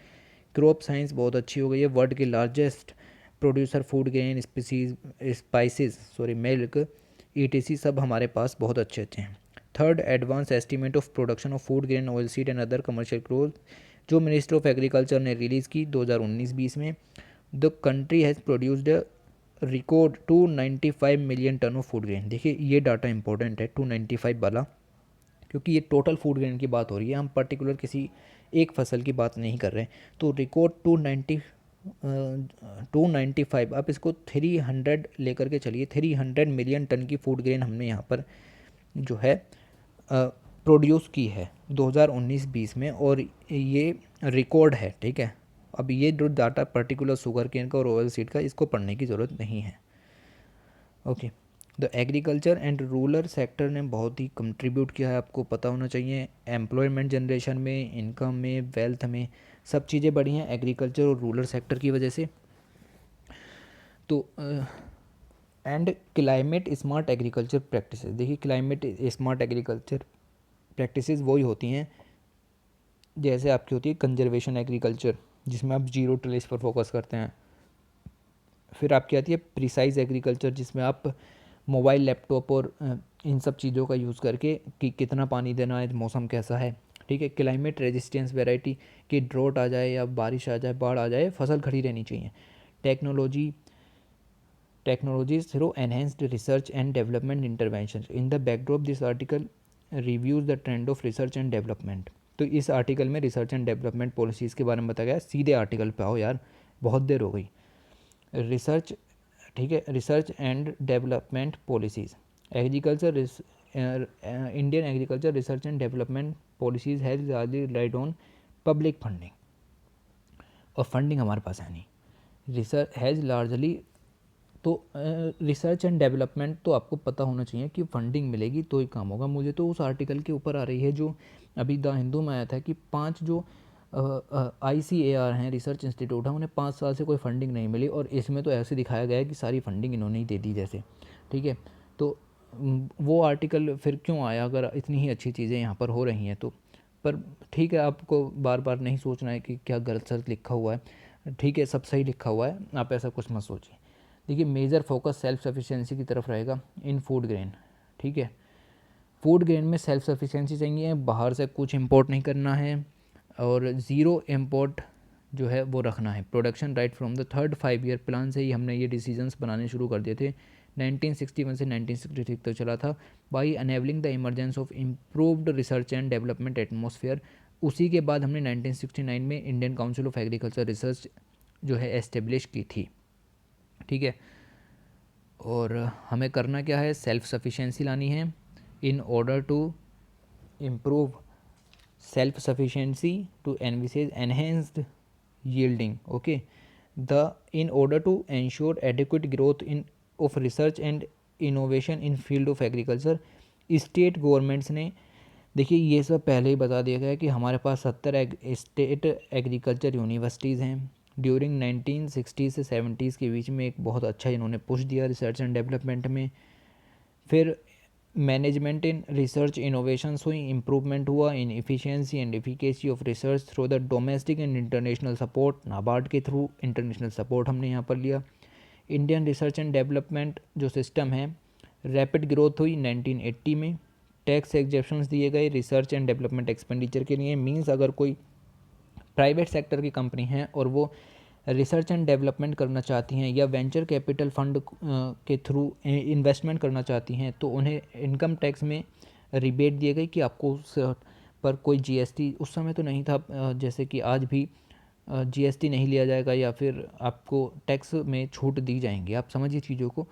क्रॉप साइंस बहुत अच्छी हो गई है, वर्ल्ड के largest producer food grain species spices milk ETC सब हमारे पास बहुत अच्छे अच्छे हैं। Third, advance estimate of production of food grain oil seed and other commercial growth जो मिनिस्टर ऑफ एग्रीकल्चर ने रिलीज़ की 2019-20 में। The country has produced record 295 million ton of food grain. देखिए ये डाटा इंपॉर्टेंट है 295 वाला, क्योंकि ये टोटल फूड ग्रेन की बात हो रही है, हम पर्टिकुलर किसी एक फसल की बात नहीं कर रहे हैं। तो रिकॉर्ड 295, आप इसको 300 लेकर के चलिए, 300 मिलियन टन की फूड ग्रेन हमने यहाँ पर जो है प्रोड्यूस की है 2019-20 में और ये रिकॉर्ड है। ठीक है, अब ये जो डाटा पर्टिकुलर शुगर केन का और ऑयल सीड का, इसको पढ़ने की ज़रूरत नहीं है। Okay, the agriculture and rural sector ने बहुत ही कंट्रीब्यूट किया है, आपको पता होना चाहिए, एम्प्लॉयमेंट जनरेशन में, इनकम में, वेल्थ में, सब चीज़ें बढ़ी हैं एग्रीकल्चर और रूरल सेक्टर की वजह से। तो and climate smart agriculture practices, देखिए क्लाइमेट स्मार्ट एग्रीकल्चर प्रैक्टिसेस वही होती हैं जैसे आपकी होती है कंजर्वेशन एग्रीकल्चर, जिसमें आप जीरो टिलेज पर फोकस करते हैं। फिर आपकी आती है प्रिसाइज एग्रीकल्चर, जिसमें आप मोबाइल, लैपटॉप और इन सब चीज़ों का यूज़ करके कि कितना पानी देना है, मौसम कैसा है, ठीक है। क्लाइमेट रेजिस्टेंस वैरायटी, कि ड्रॉट आ जाए या बारिश आ जाए, बाढ़ आ जाए, फसल खड़ी रहनी चाहिए। Technologies through enhanced research and development intervention. In the backdrop this article reviews the trend of research and development. तो इस आर्टिकल में रिसर्च एंड डेवलपमेंट पॉलिसीज़ के बारे में बताया गया। सीधे आर्टिकल पे आओ यार, बहुत देर हो गई। रिसर्च, ठीक है, research and development policies. Agriculture Indian agriculture research and development policies has largely relied on public funding, और फंडिंग हमारे पास है नहीं। रिसर्च हैज़ लार्जली, तो रिसर्च एंड डेवलपमेंट तो आपको पता होना चाहिए कि फंडिंग मिलेगी तो ही काम होगा। मुझे तो उस आर्टिकल के ऊपर आ रही है जो अभी द हिंदू में आया था कि 5 जो ICAR हैं, रिसर्च इंस्टीट्यूट हैं, उन्हें 5 साल से कोई फंडिंग नहीं मिली, और इसमें तो ऐसे दिखाया गया है कि सारी फंडिंग इन्होंने ही दे दी जैसे, ठीक है। तो वो आर्टिकल फिर क्यों आया अगर इतनी ही अच्छी चीज़ें यहाँ पर हो रही हैं तो। पर ठीक है, आपको बार बार नहीं सोचना है कि क्या गलत सलत लिखा हुआ है, ठीक है, सब सही लिखा हुआ है, आप ऐसा कुछ मत सोचिए। देखिए मेजर फोकस सेल्फ सफिशिएंसी की तरफ रहेगा इन फूड ग्रेन, ठीक है। फूड ग्रेन में सेल्फ सफिशिएंसी चाहिए, बाहर से कुछ इंपोर्ट नहीं करना है, और ज़ीरो इंपोर्ट जो है वो रखना है। Production right from the third 5 year plan से ही हमने ये डिसीजंस बनाने शुरू कर दिए थे। 1961 से 1966 तक चला था। By enabling the emergence of improved research and development atmosphere. उसी के बाद हमने 1969 में Indian council of agriculture research जो है एस्टेब्लिश की थी, ठीक है। और हमें करना क्या है, सेल्फ सफिशिएंसी लानी है in order to improve self sufficiency to envisage enhanced yielding, okay, the in order to ensure adequate growth in of research and innovation in field of agriculture, state governments ने, देखिए ये सब पहले ही बता दिया गया है कि हमारे पास 70 स्टेट एग्रीकल्चर यूनिवर्सिटीज़ हैं। ड्यूरिंग 1960 से 70s के बीच में एक बहुत अच्छा इन्होंने पुश दिया रिसर्च एंड डेवलपमेंट में। फिर मैनेजमेंट इन रिसर्च इनोवेशंस हुई, इम्प्रूवमेंट हुआ in efficiency and efficacy of research through the domestic and international support. NABARD के थ्रू इंटरनेशनल सपोर्ट हमने यहाँ पर लिया। इंडियन रिसर्च एंड डेवलपमेंट जो सिस्टम है, रैपिड ग्रोथ हुई 1980 में। टैक्स एग्जेप्शंस दिए गए रिसर्च एंड डेवलपमेंट एक्सपेंडिचर के लिए। मीन्स अगर कोई प्राइवेट सेक्टर की कंपनी है और वो रिसर्च एंड डेवलपमेंट करना चाहती हैं या वेंचर कैपिटल फंड के थ्रू इन्वेस्टमेंट करना चाहती हैं, तो उन्हें इनकम टैक्स में रिबेट दिए गई कि आपको उस पर कोई GST, उस समय तो नहीं था जैसे कि आज भी GST नहीं लिया जाएगा, या फिर आपको टैक्स में छूट दी जाएंगी। आप समझिए चीज़ों को।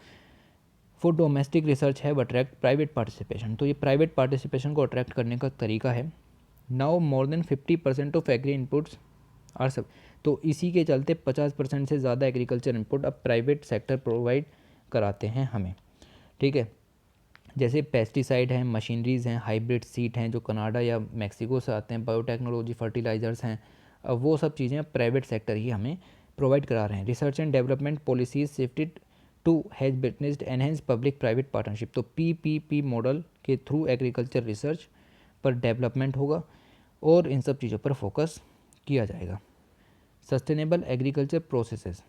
फॉर डोमेस्टिक रिसर्च है अट्रैक्ट प्राइवेट पार्टिसिपेशन, तो ये प्राइवेट पार्टिसिपेशन को अट्रैक्ट करने का तरीका है। Now more than 50% of agri inputs are सब, तो इसी के चलते 50% से ज़्यादा एग्रीकल्चर इनपुट अब प्राइवेट सेक्टर प्रोवाइड कराते हैं हमें, ठीक है। जैसे पेस्टिसाइड हैं, मशीनरीज़ हैं, हाइब्रिड सीड हैं जो कनाडा या मैक्सिको से आते हैं, बायोटेक्नोलॉजी, फर्टिलाइज़र्स हैं, अब वो सब चीज़ें प्राइवेट सेक्टर ही हमें प्रोवाइड करा रहे हैं। Research and development policies shifted to has witnessed enhance public private partnership, तो PPP मॉडल के थ्रू एग्रीकल्चर रिसर्च पर डेवलपमेंट होगा और इन सब चीज़ों पर फोकस किया जाएगा। Sustainable agriculture processes,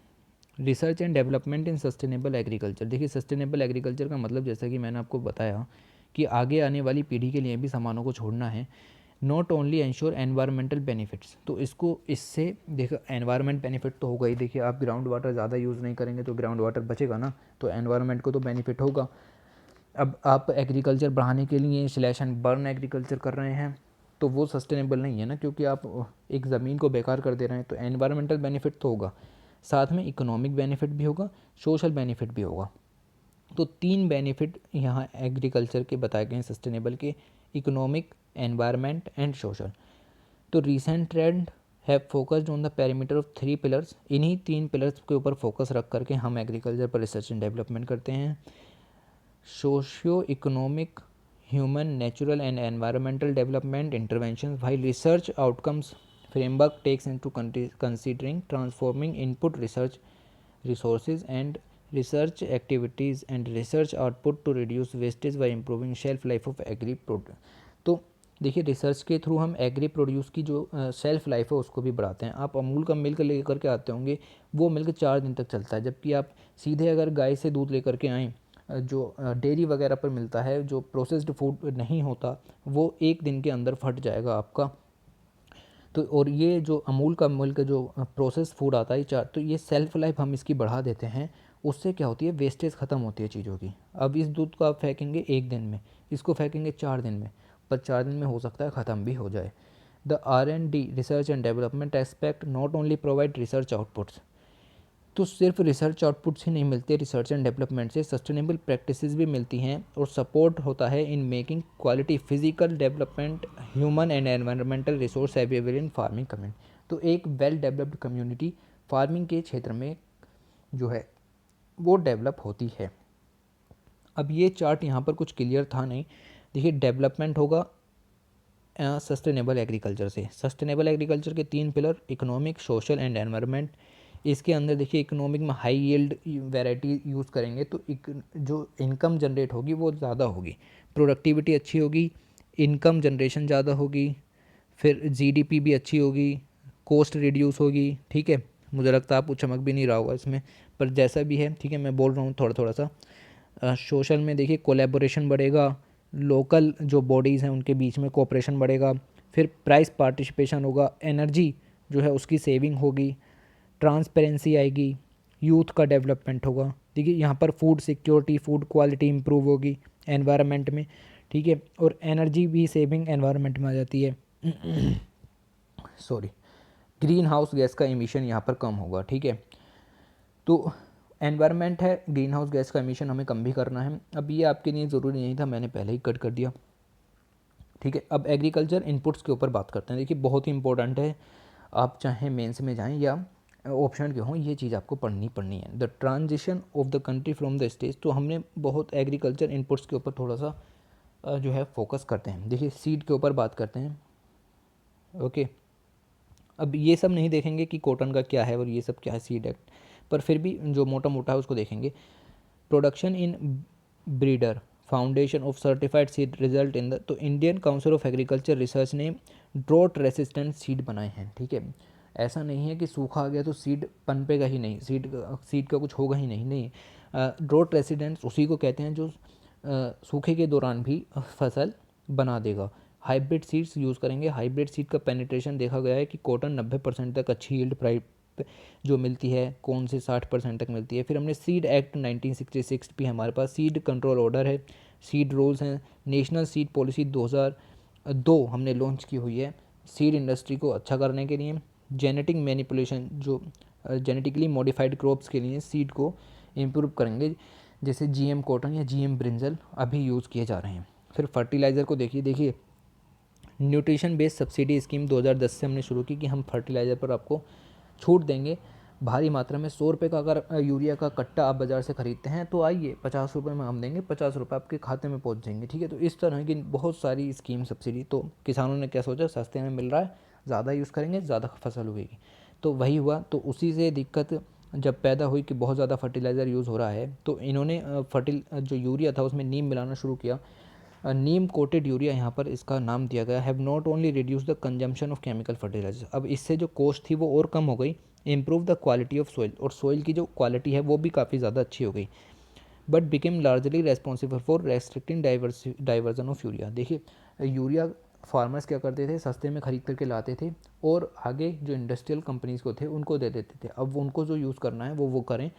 research and development in sustainable agriculture. देखिए सस्टेनेबल एग्रीकल्चर का मतलब जैसा कि मैंने आपको बताया कि आगे आने वाली पीढ़ी के लिए भी सामानों को छोड़ना है। Not only ensure environmental benefits, तो इसको इससे देखो एनवायरमेंट बेनिफिट तो होगा ही। देखिए आप ग्राउंड वाटर ज़्यादा यूज़ नहीं करेंगे तो ग्राउंड वाटर बचेगा ना, तो एनवायरमेंट को तो बेनिफिट होगा। अब आप एग्रीकल्चर बढ़ाने के लिए स्लैश एंड बर्न एग्रीकल्चर कर रहे हैं तो वो सस्टेनेबल नहीं है ना, क्योंकि आप एक ज़मीन को बेकार कर दे रहे हैं। तो एनवायरमेंटल बेनिफिट तो होगा, साथ में इकोनॉमिक बेनिफिट भी होगा, सोशल बेनिफिट भी होगा। तो 3 बेनिफिट यहाँ एग्रीकल्चर के बताए गए हैं सस्टेनेबल के, इकोनॉमिक, एनवायरमेंट एंड सोशल। तो recent trend have focused on the parameter of 3 pillars, इन्हीं 3 पिलर्स के ऊपर फोकस रख करके हम एग्रीकल्चर पर रिसर्च एंड डेवलपमेंट करते हैं। Socio economic, human, natural and environmental development interventions, while research outcomes framework takes into considering transforming input research resources and research activities and research output to reduce wastage by improving shelf life of agri product. तो देखिए research के through हम agree produce की जो shelf life है उसको भी बढ़ाते हैं। आप अमूल का मिल्क लेकर के आते होंगे, वो मिल्क 4 दिन तक चलता है, जबकि आप सीधे अगर गाय से दूध लेकर के आएँ जो डेयरी वगैरह पर मिलता है, जो प्रोसेस्ड फूड नहीं होता, वो 1 दिन के अंदर फट जाएगा आपका। तो और ये जो अमूल का मिल्क जो प्रोसेस फूड आता है तो ये सेल्फ लाइफ हम इसकी बढ़ा देते हैं। उससे क्या होती है, वेस्टेज ख़त्म होती है चीज़ों की। अब इस दूध को आप फेंकेंगे 1 दिन में, इसको फेंकेंगे 4 दिन में, पर 4 दिन में हो सकता है ख़त्म भी हो जाए। The R&D research and development aspect not only provide research outputs. तो सिर्फ रिसर्च आउटपुट्स ही नहीं मिलते, रिसर्च एंड डेवलपमेंट से सस्टेनेबल प्रैक्टिसेस भी मिलती हैं और सपोर्ट होता है in making quality physical development human and environmental resource available in farming community. तो एक वेल डेवलप्ड कम्युनिटी फार्मिंग के क्षेत्र में जो है वो डेवलप होती है। अब ये चार्ट यहाँ पर कुछ क्लियर था नहीं। देखिए डेवलपमेंट होगा सस्टेनेबल एग्रीकल्चर से। सस्टेनेबल एग्रीकल्चर के 3 pillar, economic, social and environment. इसके अंदर देखिए इकोनॉमिक में हाई यील्ड वैरायटी यूज़ करेंगे तो जो इनकम जनरेट होगी वो ज़्यादा होगी, प्रोडक्टिविटी अच्छी होगी, इनकम जनरेशन ज़्यादा होगी, फिर जीडीपी भी अच्छी होगी, कॉस्ट रिड्यूस होगी। ठीक है, मुझे लगता है आपको चमक भी नहीं रहा होगा इसमें, पर जैसा भी है ठीक है, मैं बोल रहा हूँ थोड़ा थोड़ा सा। सोशल में देखिए कोलैबोरेशन बढ़ेगा, लोकल जो बॉडीज़ हैं उनके बीच में कोऑपरेशन बढ़ेगा, फिर प्राइस पार्टिसिपेशन होगा, एनर्जी जो है उसकी सेविंग होगी, ट्रांसपेरेंसी आएगी, यूथ का डेवलपमेंट होगा। देखिए यहाँ पर food security, food quality improve होगी एनवायरनमेंट में। ठीक है, और एनर्जी भी सेविंग एनवायरनमेंट में आ जाती है। सॉरी, ग्रीन हाउस गैस का एमिशन यहाँ पर कम होगा। ठीक है, तो एनवायरनमेंट है, ग्रीन हाउस गैस का एमिशन हमें कम भी करना है। अब ये आपके लिए ज़रूरी नहीं था, मैंने पहले ही कट कर दिया। ठीक है, अब एग्रीकल्चर इनपुट्स के ऊपर बात करते हैं। देखिए बहुत ही इंपॉर्टेंट है, आप चाहे मेंस में जाएं या ऑप्शन के हों, ये चीज़ आपको पढ़नी है। The transition of the country from the stage. तो हमने बहुत एग्रीकल्चर इनपुट्स के ऊपर थोड़ा सा जो है फोकस करते हैं। देखिए सीड के ऊपर बात करते हैं। ओके, अब ये सब नहीं देखेंगे कि कॉटन का क्या है और ये सब क्या है सीड एक्ट, पर फिर भी जो मोटा मोटा है उसको देखेंगे। Production in breeder foundation of certified seed result in the. तो Indian council of agriculture research ने ड्रॉट रेसिस्टेंट सीड बनाए हैं। ठीक है, ऐसा नहीं है कि सूखा आ गया तो सीड पनपेगा ही नहीं, सीड का कुछ होगा ही नहीं, नहीं। ड्रॉट रेसिस्टेंट उसी को कहते हैं जो सूखे के दौरान भी फसल बना देगा। हाइब्रिड सीड्स यूज़ करेंगे। हाइब्रिड सीड का पेनिट्रेशन देखा गया है कि कॉटन 90% तक अच्छी यील्ड प्राइस जो मिलती है, कौन से 60% तक मिलती है। फिर हमने सीड एक्ट 1966 भी हमारे पास, सीड कंट्रोल ऑर्डर है, सीड रूल्स हैं, नेशनल सीड पॉलिसी 2002 हमने लॉन्च की हुई है सीड इंडस्ट्री को अच्छा करने के लिए। जेनेटिक मैनिपुलेशन जो जेनेटिकली मॉडिफाइड क्रॉप्स के लिए सीड को इम्प्रूव करेंगे, जैसे जीएम कॉटन या जीएम ब्रिंजल अभी यूज़ किए जा रहे हैं। फिर फर्टिलाइज़र को देखिए न्यूट्रिशन बेस्ड सब्सिडी स्कीम 2010 से हमने शुरू की कि हम फर्टिलाइज़र पर आपको छूट देंगे भारी मात्रा में। 100 रुपये का अगर यूरिया का कट्टा आप बाज़ार से ख़रीदते हैं तो आइए 50 रुपये में हम देंगे, 50 रुपये आपके खाते में पहुंच जाएंगे। ठीक है, तो इस तरह की बहुत सारी स्कीम सब्सिडी। तो किसानों ने क्या सोचा, सस्ते में मिल रहा है, ज़्यादा यूज़ करेंगे ज़्यादा फसल होगी, तो वही हुआ। तो उसी से दिक्कत जब पैदा हुई कि बहुत ज़्यादा फर्टिलाइज़र यूज़ हो रहा है, तो इन्होंने जो यूरिया था उसमें नीम मिलाना शुरू किया। नीम कोटेड यूरिया यहाँ पर इसका नाम दिया गया। Have not only reduce the consumption of chemical fertiliser. अब इससे जो कॉस्ट थी वो और कम हो गई, improve the quality of soil, और सॉइल की जो क्वालिटी है वो भी काफ़ी ज़्यादा अच्छी हो गई। But became largely responsible for restricting diversion of urea. देखिए यूरिया फार्मर्स क्या करते थे, सस्ते में खरीद करके लाते थे और आगे जो इंडस्ट्रियल कंपनीज़ को थे उनको दे देते थे। अब उनको जो यूज़ करना है वो करें,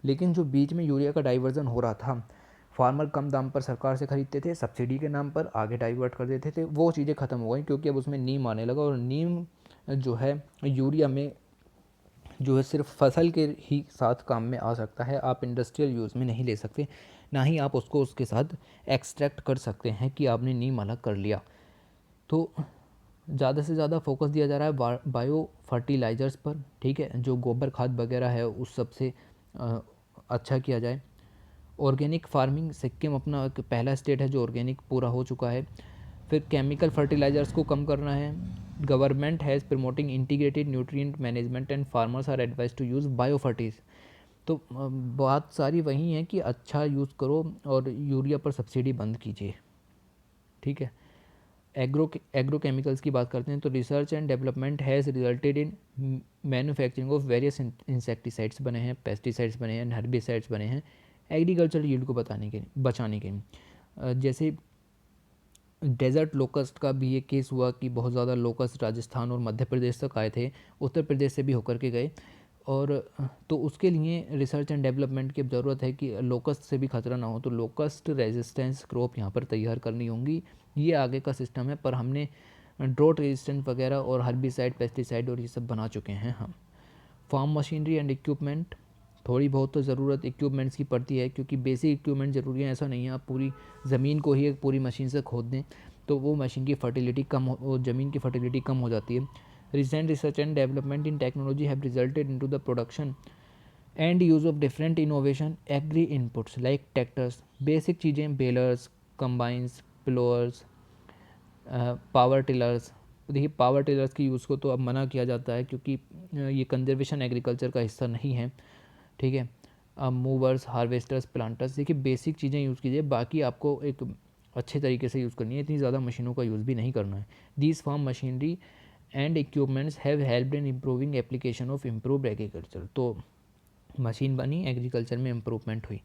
लेकिन जो बीच में यूरिया का डाइवर्जन हो रहा था, फार्मर कम दाम पर सरकार से ख़रीदते थे, सब्सिडी के नाम पर आगे डाइवर्ट कर देते थे, वो चीज़ें ख़त्म हो गई क्योंकि अब उसमें नीम आने लगा। और नीम जो है यूरिया में जो है सिर्फ फसल के ही साथ काम में आ सकता है, आप इंडस्ट्रियल यूज़ में नहीं ले सकते, ना ही आप उसको उसके साथ एक्सट्रैक्ट कर सकते हैं कि आपने नीम अलग कर लिया। तो ज़्यादा से ज़्यादा फोकस दिया जा रहा है बायो फर्टिलाइज़र्स पर। ठीक है, जो गोबर खाद वगैरह है उस सब से अच्छा किया जाए। ऑर्गेनिक फार्मिंग, सिक्किम अपना एक पहला स्टेट है जो ऑर्गेनिक पूरा हो चुका है। फिर केमिकल फर्टिलाइज़र्स को कम करना है। Government has promoting integrated nutrient management and farmers are advised to use bio fertilizers. तो बात सारी वही है कि अच्छा यूज़ करो और यूरिया पर सब्सिडी बंद कीजिए, ठीक है। एग्रोकेमिकल्स की बात करते हैं तो research and development has resulted in manufacturing of various insecticides बने हैं, पेस्टिसाइड्स बने हैं, हर्बिसाइड्स बने हैं एग्रीकल्चर यील्ड को बचाने के जैसे डेजर्ट लोकस्ट का भी ये केस हुआ कि बहुत ज़्यादा लोकस्ट राजस्थान और मध्य प्रदेश तक आए थे, उत्तर प्रदेश से भी होकर के गए, और तो उसके लिए रिसर्च एंड डेवलपमेंट की ज़रूरत है कि लोकस्ट से भी खतरा ना हो, तो लोकस्ट रेजिस्टेंस क्रॉप यहाँ पर तैयार करनी होंगी। ये आगे का सिस्टम है, पर हमने ड्रोट रेजिस्टेंट वगैरह और हर्बिसाइड, पेस्टिसाइड और ये सब बना चुके हैं हम। फार्म मशीनरी एंड इक्विपमेंट, थोड़ी बहुत तो ज़रूरत इक्विपमेंट्स की पड़ती है, क्योंकि बेसिक इक्विपमेंट ज़रूरी है। ऐसा नहीं है आप पूरी ज़मीन को ही एक पूरी मशीन से खोद दें तो वो मशीन की फर्टिलिटी कम हो, ज़मीन की फर्टिलिटी कम हो जाती है। Recent research and development in technology have resulted into the production and use of different innovation agri inputs like tractors, basic चीज़ें balers, combines, ploughers, power tillers. देखिए पावर टिलर्स की यूज़ को तो अब मना किया जाता है क्योंकि ये कंजर्वेशन एग्रीकल्चर का हिस्सा नहीं है, ठीक है। अब मूवर्स, हार्वेस्टर्स, प्लांटर्स, देखिए बेसिक चीज़ें यूज़ कीजिए, बाकी आपको एक अच्छे तरीके से यूज़ करनी है, इतनी ज़्यादा मशीनों का यूज़ भी नहीं करना है। These farm machinery and equipments have helped in improving application of improved agriculture, तो मशीन बनी, एग्रीकल्चर में इम्प्रूवमेंट हुई।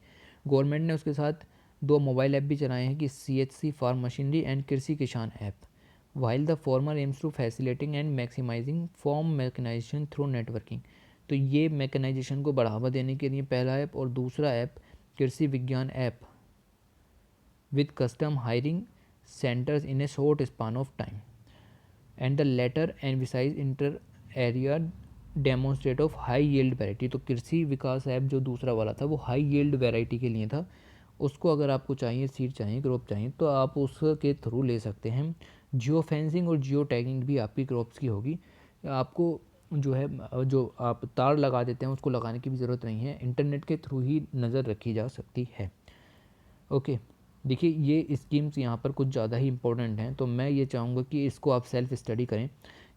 गवर्नमेंट ने उसके साथ 2 मोबाइल ऐप भी चलाए हैं कि CHC farm machinery and Krishi Kisan app, while the former aims to facilitating and maximising farm mechanisation through networking. तो ये मैकेनाइजेशन को बढ़ावा देने के लिए पहला ऐप, और दूसरा app Krishi Vigyan app with custom hiring centres in a short span of time and the latter emphasise inter area demonstrate of high yield variety. तो कृषि विकास ऐप जो दूसरा वाला था वो हाई यील्ड वैरायटी के लिए था, उसको अगर आपको चाहिए, सीड चाहिए, क्रॉप चाहिए, तो आप उसके थ्रू ले सकते हैं। जियो फेंसिंग और जियो टैगिंग भी आपकी क्रॉप्स की होगी, आपको जो है जो आप तार लगा देते हैं उसको लगाने की भी ज़रूरत नहीं है, इंटरनेट के थ्रू ही नज़र रखी जा सकती है। ओके, देखिए ये स्कीम्स यहाँ पर कुछ ज़्यादा ही इंपॉर्टेंट हैं, तो मैं ये चाहूँगा कि इसको आप सेल्फ स्टडी करें,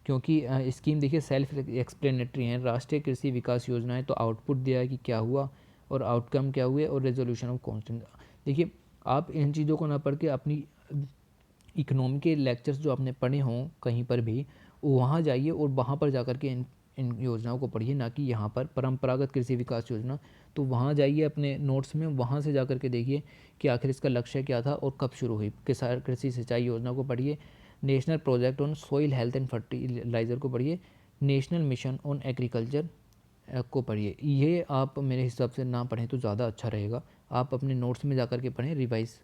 क्योंकि स्कीम देखिए सेल्फ एक्सप्लेनेटरी हैं। राष्ट्रीय कृषि विकास योजना है, तो आउटपुट दिया है कि क्या हुआ और आउटकम क्या हुए और रेजोल्यूशन ऑफ कॉन्स्टेंट। देखिए आप इन चीज़ों को ना पढ़ के अपनी इकोनॉमी के लेक्चर्स जो आपने पढ़े हों कहीं पर भी, वहाँ जाइए और वहाँ पर जाकर के इन योजनाओं को पढ़िए, ना कि यहाँ पर परंपरागत कृषि विकास योजना। तो वहाँ जाइए अपने नोट्स में, वहाँ से जा कर के देखिए कि आखिर इसका लक्ष्य क्या था और कब शुरू हुई। किसान कृषि सिंचाई योजना को पढ़िए, national project on soil health and fertiliser को पढ़िए, नेशनल मिशन ऑन एग्रीकल्चर को पढ़िए। ये आप मेरे हिसाब से ना पढ़ें तो ज़्यादा अच्छा रहेगा, आप अपने नोट्स में जा कर के पढ़ें, रिवाइज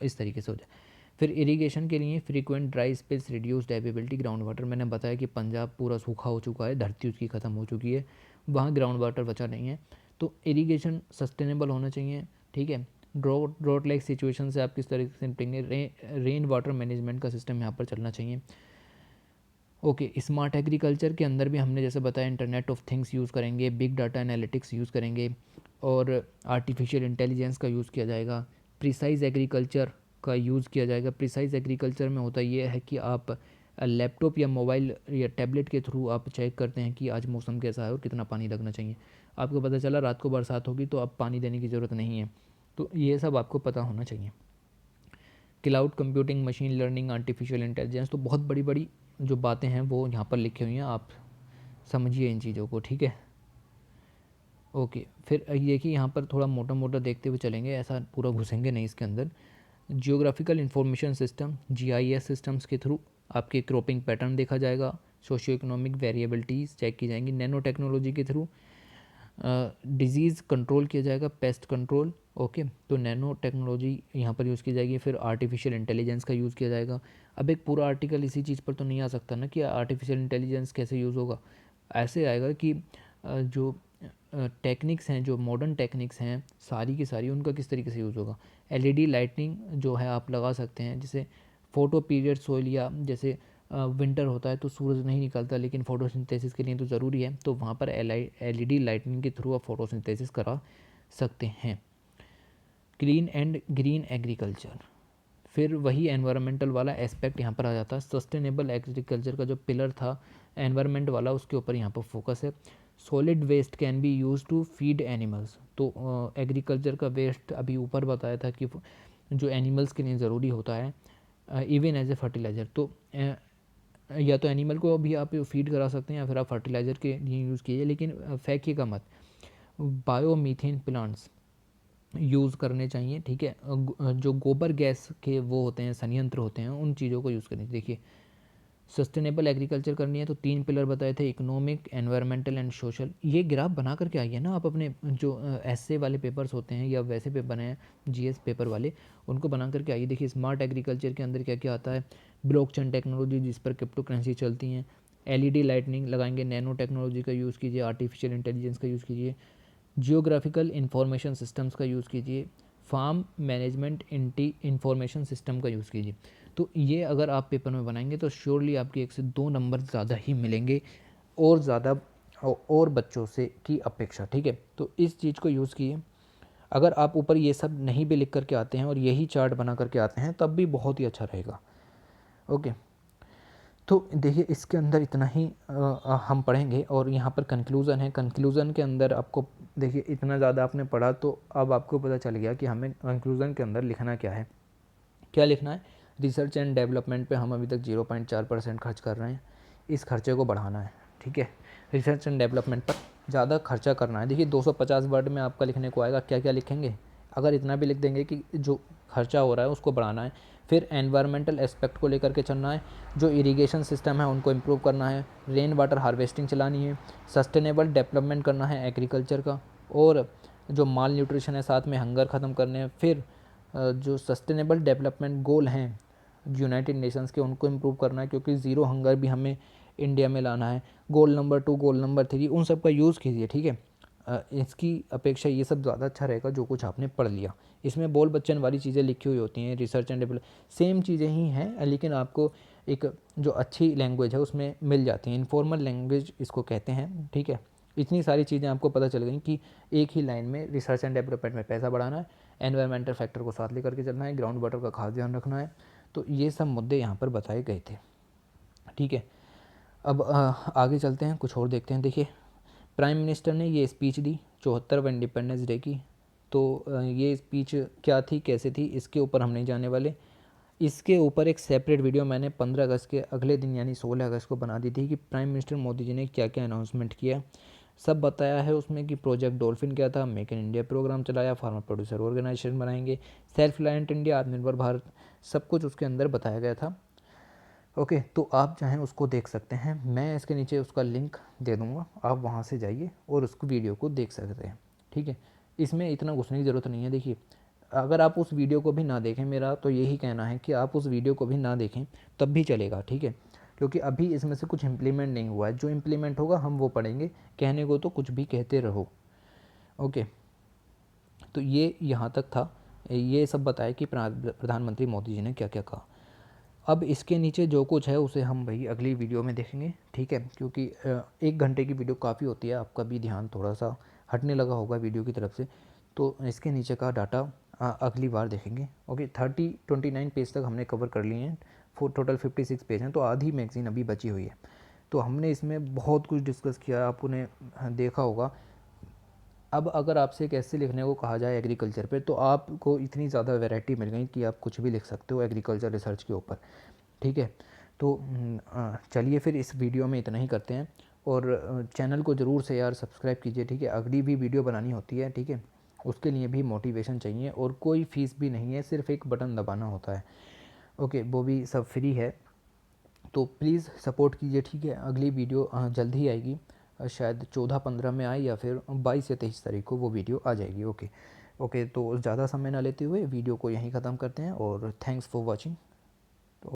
इस तरीके से हो जाए। फिर इरिगेशन के लिए frequent dry spells, reduced availability ground water. मैंने बताया कि पंजाब पूरा सूखा हो चुका है, धरती उसकी ख़त्म हो चुकी है, वहाँ ग्राउंड वाटर बचा नहीं है, तो इरिगेशन सस्टेनेबल होना चाहिए, ठीक है। ड्रॉट लाइक सिचुएशन से आप किस तरीके से निपटेंगे, रेन वाटर मैनेजमेंट का सिस्टम यहाँ पर चलना चाहिए। ओके, स्मार्ट एग्रीकल्चर के अंदर भी हमने जैसे बताया इंटरनेट ऑफ थिंग्स यूज़ करेंगे, बिग डाटा एनालिटिक्स यूज़ करेंगे और आर्टिफिशियल इंटेलिजेंस का यूज़ किया जाएगा, प्रिसाइज एग्रीकल्चर का यूज़ किया जाएगा। प्रिसाइज एग्रीकल्चर में होता ये है कि आप लैपटॉप या मोबाइल या टैबलेट के थ्रू आप चेक करते हैं कि आज मौसम कैसा है और कितना पानी लगना चाहिए। आपको पता चला रात को बरसात होगी तो अब पानी देने की ज़रूरत नहीं है, तो ये सब आपको पता होना चाहिए। Cloud computing, machine learning, artificial intelligence, तो बहुत बड़ी बड़ी जो बातें हैं वो यहाँ पर लिखी हुई हैं, आप समझिए इन चीज़ों को, ठीक है। ओके, फिर ये कि यहाँ पर थोड़ा मोटा मोटा देखते हुए चलेंगे, ऐसा पूरा घुसेंगे नहीं इसके अंदर। Geographical information system, GIS systems के थ्रू आपके क्रॉपिंग पैटर्न देखा जाएगा, सोशियो इकोनॉमिक वेरिएबिलिटीज़ चेक की जाएंगी, नैनो टेक्नोलॉजी के थ्रू डिजीज़ कंट्रोल किया जाएगा, पेस्ट कंट्रोल। ओके, तो नैनो टेक्नोलॉजी यहाँ पर यूज़ की जाएगी, फिर आर्टिफिशियल इंटेलिजेंस का यूज़ किया जाएगा। अब एक पूरा आर्टिकल इसी चीज़ पर तो नहीं आ सकता ना कि आर्टिफिशियल इंटेलिजेंस कैसे यूज़ होगा। ऐसे आएगा कि जो टेक्निक्स हैं, जो मॉडर्न टेक्निक्स हैं सारी की सारी, उनका किस तरीके से यूज़ होगा। LED लाइटनिंग जो है आप लगा सकते हैं, जैसे फ़ोटो पीरियड सोइल, या जैसे विंटर होता है तो सूरज नहीं निकलता लेकिन फोटोसिंथेसिस के लिए तो ज़रूरी है, तो वहाँ पर LED लाइटनिंग के थ्रू आप फोटोसिंथेसिस करा सकते हैं। क्लीन एंड ग्रीन एग्रीकल्चर, फिर वही एनवायरमेंटल वाला एस्पेक्ट यहाँ पर आ जाता है। सस्टेनेबल एग्रीकल्चर का जो पिलर था एनवायरमेंट वाला, उसके ऊपर यहाँ पर फोकस है। Solid waste can be use to feed animals. तो एग्रीकल्चर का वेस्ट अभी ऊपर बताया था कि जो एनिमल्स के लिए ज़रूरी होता है इवन एज ए फर्टिलाइज़र। तो या तो एनिमल को भी आप फीड करा सकते हैं या फिर आप फर्टिलाइज़र के लिए यूज़ कीजिए, लेकिन फेंकिएगा मत। बायोमीथेन प्लांट्स यूज़ करने चाहिए, ठीक है। जो गोबर गैस के वो होते हैं संयंत्र होते हैं, उन चीज़ों को यूज़ करनी। देखिए सस्टेनेबल एग्रीकल्चर करनी है तो 3 पिलर बताए थे, इकोनॉमिक, एनवायरमेंटल एंड सोशल। ये ग्राफ बना करके आइए ना आप अपने जो ऐसे वाले पेपर्स होते हैं या वैसे पेपर हैं जीएस पेपर वाले, उनको बना करके आइए। देखिए स्मार्ट एग्रीकल्चर के अंदर क्या क्या आता है, ब्लॉकचेन टेक्नोलॉजी जिस पर क्रिप्टो करेंसी चलती हैं, एलईडी लाइटनिंग लगाएंगे, नैनो टेक्नोलॉजी का यूज़ कीजिए, आर्टिफिशियल इंटेलिजेंस का यूज़ कीजिए, जियोग्राफिकल इंफॉर्मेशन सिस्टम्स का यूज़ कीजिए, फार्म मैनेजमेंट इंफॉर्मेशन सिस्टम का यूज़ कीजिए। तो ये अगर आप पेपर में बनाएंगे तो श्योरली आपके 1 से 2 नंबर ज़्यादा ही मिलेंगे और ज़्यादा और बच्चों से की अपेक्षा, ठीक है। तो इस चीज़ को यूज़ कीजिए। अगर आप ऊपर ये सब नहीं भी लिख करके आते हैं और यही चार्ट बना करके आते हैं तब भी बहुत ही अच्छा रहेगा। ओके, तो देखिए इसके अंदर इतना ही हम पढ़ेंगे और यहाँ पर कंक्लूज़न है। कंक्लूज़न के अंदर आपको देखिए इतना ज़्यादा आपने पढ़ा तो अब आपको पता चल गया कि हमें कंक्लूज़न के अंदर लिखना क्या है। क्या लिखना है, रिसर्च एंड डेवलपमेंट पे हम अभी तक 0.4% खर्च कर रहे हैं, इस खर्चे को बढ़ाना है, ठीक है। रिसर्च एंड डेवलपमेंट पर ज़्यादा खर्चा करना है। देखिए 250 वर्ड में आपका लिखने को आएगा, क्या क्या लिखेंगे, अगर इतना भी लिख देंगे कि जो खर्चा हो रहा है उसको बढ़ाना है। फिर एनवायरमेंटल एस्पेक्ट को लेकर के चलना है, जो इरिगेशन सिस्टम है उनको इम्प्रूव करना है, रेन वाटर हार्वेस्टिंग चलानी है, सस्टेनेबल डेवलपमेंट करना है एग्रीकल्चर का, और जो माल न्यूट्रिशन है साथ में हंगर ख़त्म करने हैं। फिर जो सस्टेनेबल डेवलपमेंट गोल हैं यूनाइटेड नेशंस के उनको इम्प्रूव करना है, क्योंकि ज़ीरो हंगर भी हमें इंडिया में लाना है। गोल नंबर 2, गोल नंबर 3, उन सब का यूज़ कीजिए, ठीक है। इसकी अपेक्षा ये सब ज़्यादा अच्छा रहेगा जो कुछ आपने पढ़ लिया। इसमें बोल बच्चन वाली चीज़ें लिखी हुई होती हैं, रिसर्च एंड डेवलप सेम चीज़ें ही हैं, लेकिन आपको एक जो अच्छी लैंग्वेज है उसमें मिल जाती हैं। इनफॉर्मल लैंग्वेज इसको कहते हैं, ठीक है। इतनी सारी चीज़ें आपको पता चल गई कि एक ही लाइन में रिसर्च एंड डेवलपमेंट में पैसा बढ़ाना है, एनवायरमेंटल फैक्टर को साथ लेकर के चलना है, ग्राउंड वाटर का खास ध्यान रखना है। तो ये सब मुद्दे यहाँ पर बताए गए थे, ठीक है। अब आगे चलते हैं, कुछ और देखते हैं। देखिए प्राइम मिनिस्टर ने ये स्पीच दी 74वें इंडिपेंडेंस डे की। तो ये स्पीच क्या थी, कैसे थी, इसके ऊपर हम नहीं जाने वाले। इसके ऊपर एक सेपरेट वीडियो मैंने 15 अगस्त के अगले दिन यानी 16 अगस्त को बना दी थी कि प्राइम मिनिस्टर मोदी जी ने क्या क्या अनाउंसमेंट किया, सब बताया है उसमें। कि प्रोजेक्ट डॉल्फिन क्या था, मेक इन इंडिया प्रोग्राम चलाया, फार्मर प्रोड्यूसर ऑर्गेनाइजेशन बनाएंगे, सेल्फ रिलायंट इंडिया, आत्मनिर्भर भारत, सब कुछ उसके अंदर बताया गया था। ओके, तो आप चाहें उसको देख सकते हैं, मैं इसके नीचे उसका लिंक दे दूँगा, आप वहाँ से जाइए और उसको वीडियो को देख सकते हैं, ठीक है। इसमें इतना घुसने की ज़रूरत नहीं है। देखिए अगर आप उस वीडियो को भी ना देखें, मेरा तो यही कहना है कि आप उस वीडियो को भी ना देखें तब भी चलेगा, ठीक है। क्योंकि अभी इसमें से कुछ इम्प्लीमेंट नहीं हुआ है, जो इम्प्लीमेंट होगा हम वो पढ़ेंगे। कहने को तो कुछ भी कहते रहो, ओके। तो ये यहाँ तक था, ये सब बताया कि प्रधानमंत्री मोदी जी ने क्या क्या कहा। अब इसके नीचे जो कुछ है उसे हम भाई अगली वीडियो में देखेंगे, ठीक है। क्योंकि 1 घंटे की वीडियो काफ़ी होती है, आपका भी ध्यान थोड़ा सा हटने लगा होगा वीडियो की तरफ से, तो इसके नीचे का डाटा अगली बार देखेंगे, ओके। 29 पेज तक हमने कवर कर लिए हैं, टोटल 56 पेज हैं, तो आधी मैगज़ीन अभी बची हुई है। तो हमने इसमें बहुत कुछ डिस्कस किया, आपने देखा होगा। अब अगर आपसे एक ऐसे लिखने को कहा जाए एग्रीकल्चर पे, तो आपको इतनी ज़्यादा वैरायटी मिल गई कि आप कुछ भी लिख सकते हो एग्रीकल्चर रिसर्च के ऊपर, ठीक है। तो चलिए फिर इस वीडियो में इतना ही करते हैं, और चैनल को ज़रूर से यार सब्सक्राइब कीजिए, ठीक है। अगली भी वीडियो बनानी होती है, ठीक है, उसके लिए भी मोटिवेशन चाहिए और कोई फ़ीस भी नहीं है, सिर्फ एक बटन दबाना होता है, ओके, वो भी सब फ्री है। तो प्लीज़ सपोर्ट कीजिए, ठीक है। अगली वीडियो जल्द ही आएगी, शायद 14-15 में आए या फिर 22 या 23 तारीख को वो वीडियो आ जाएगी, ओके। ओके, तो ज़्यादा समय ना लेते हुए वीडियो को यहीं ख़त्म करते हैं, और थैंक्स फॉर वॉचिंग।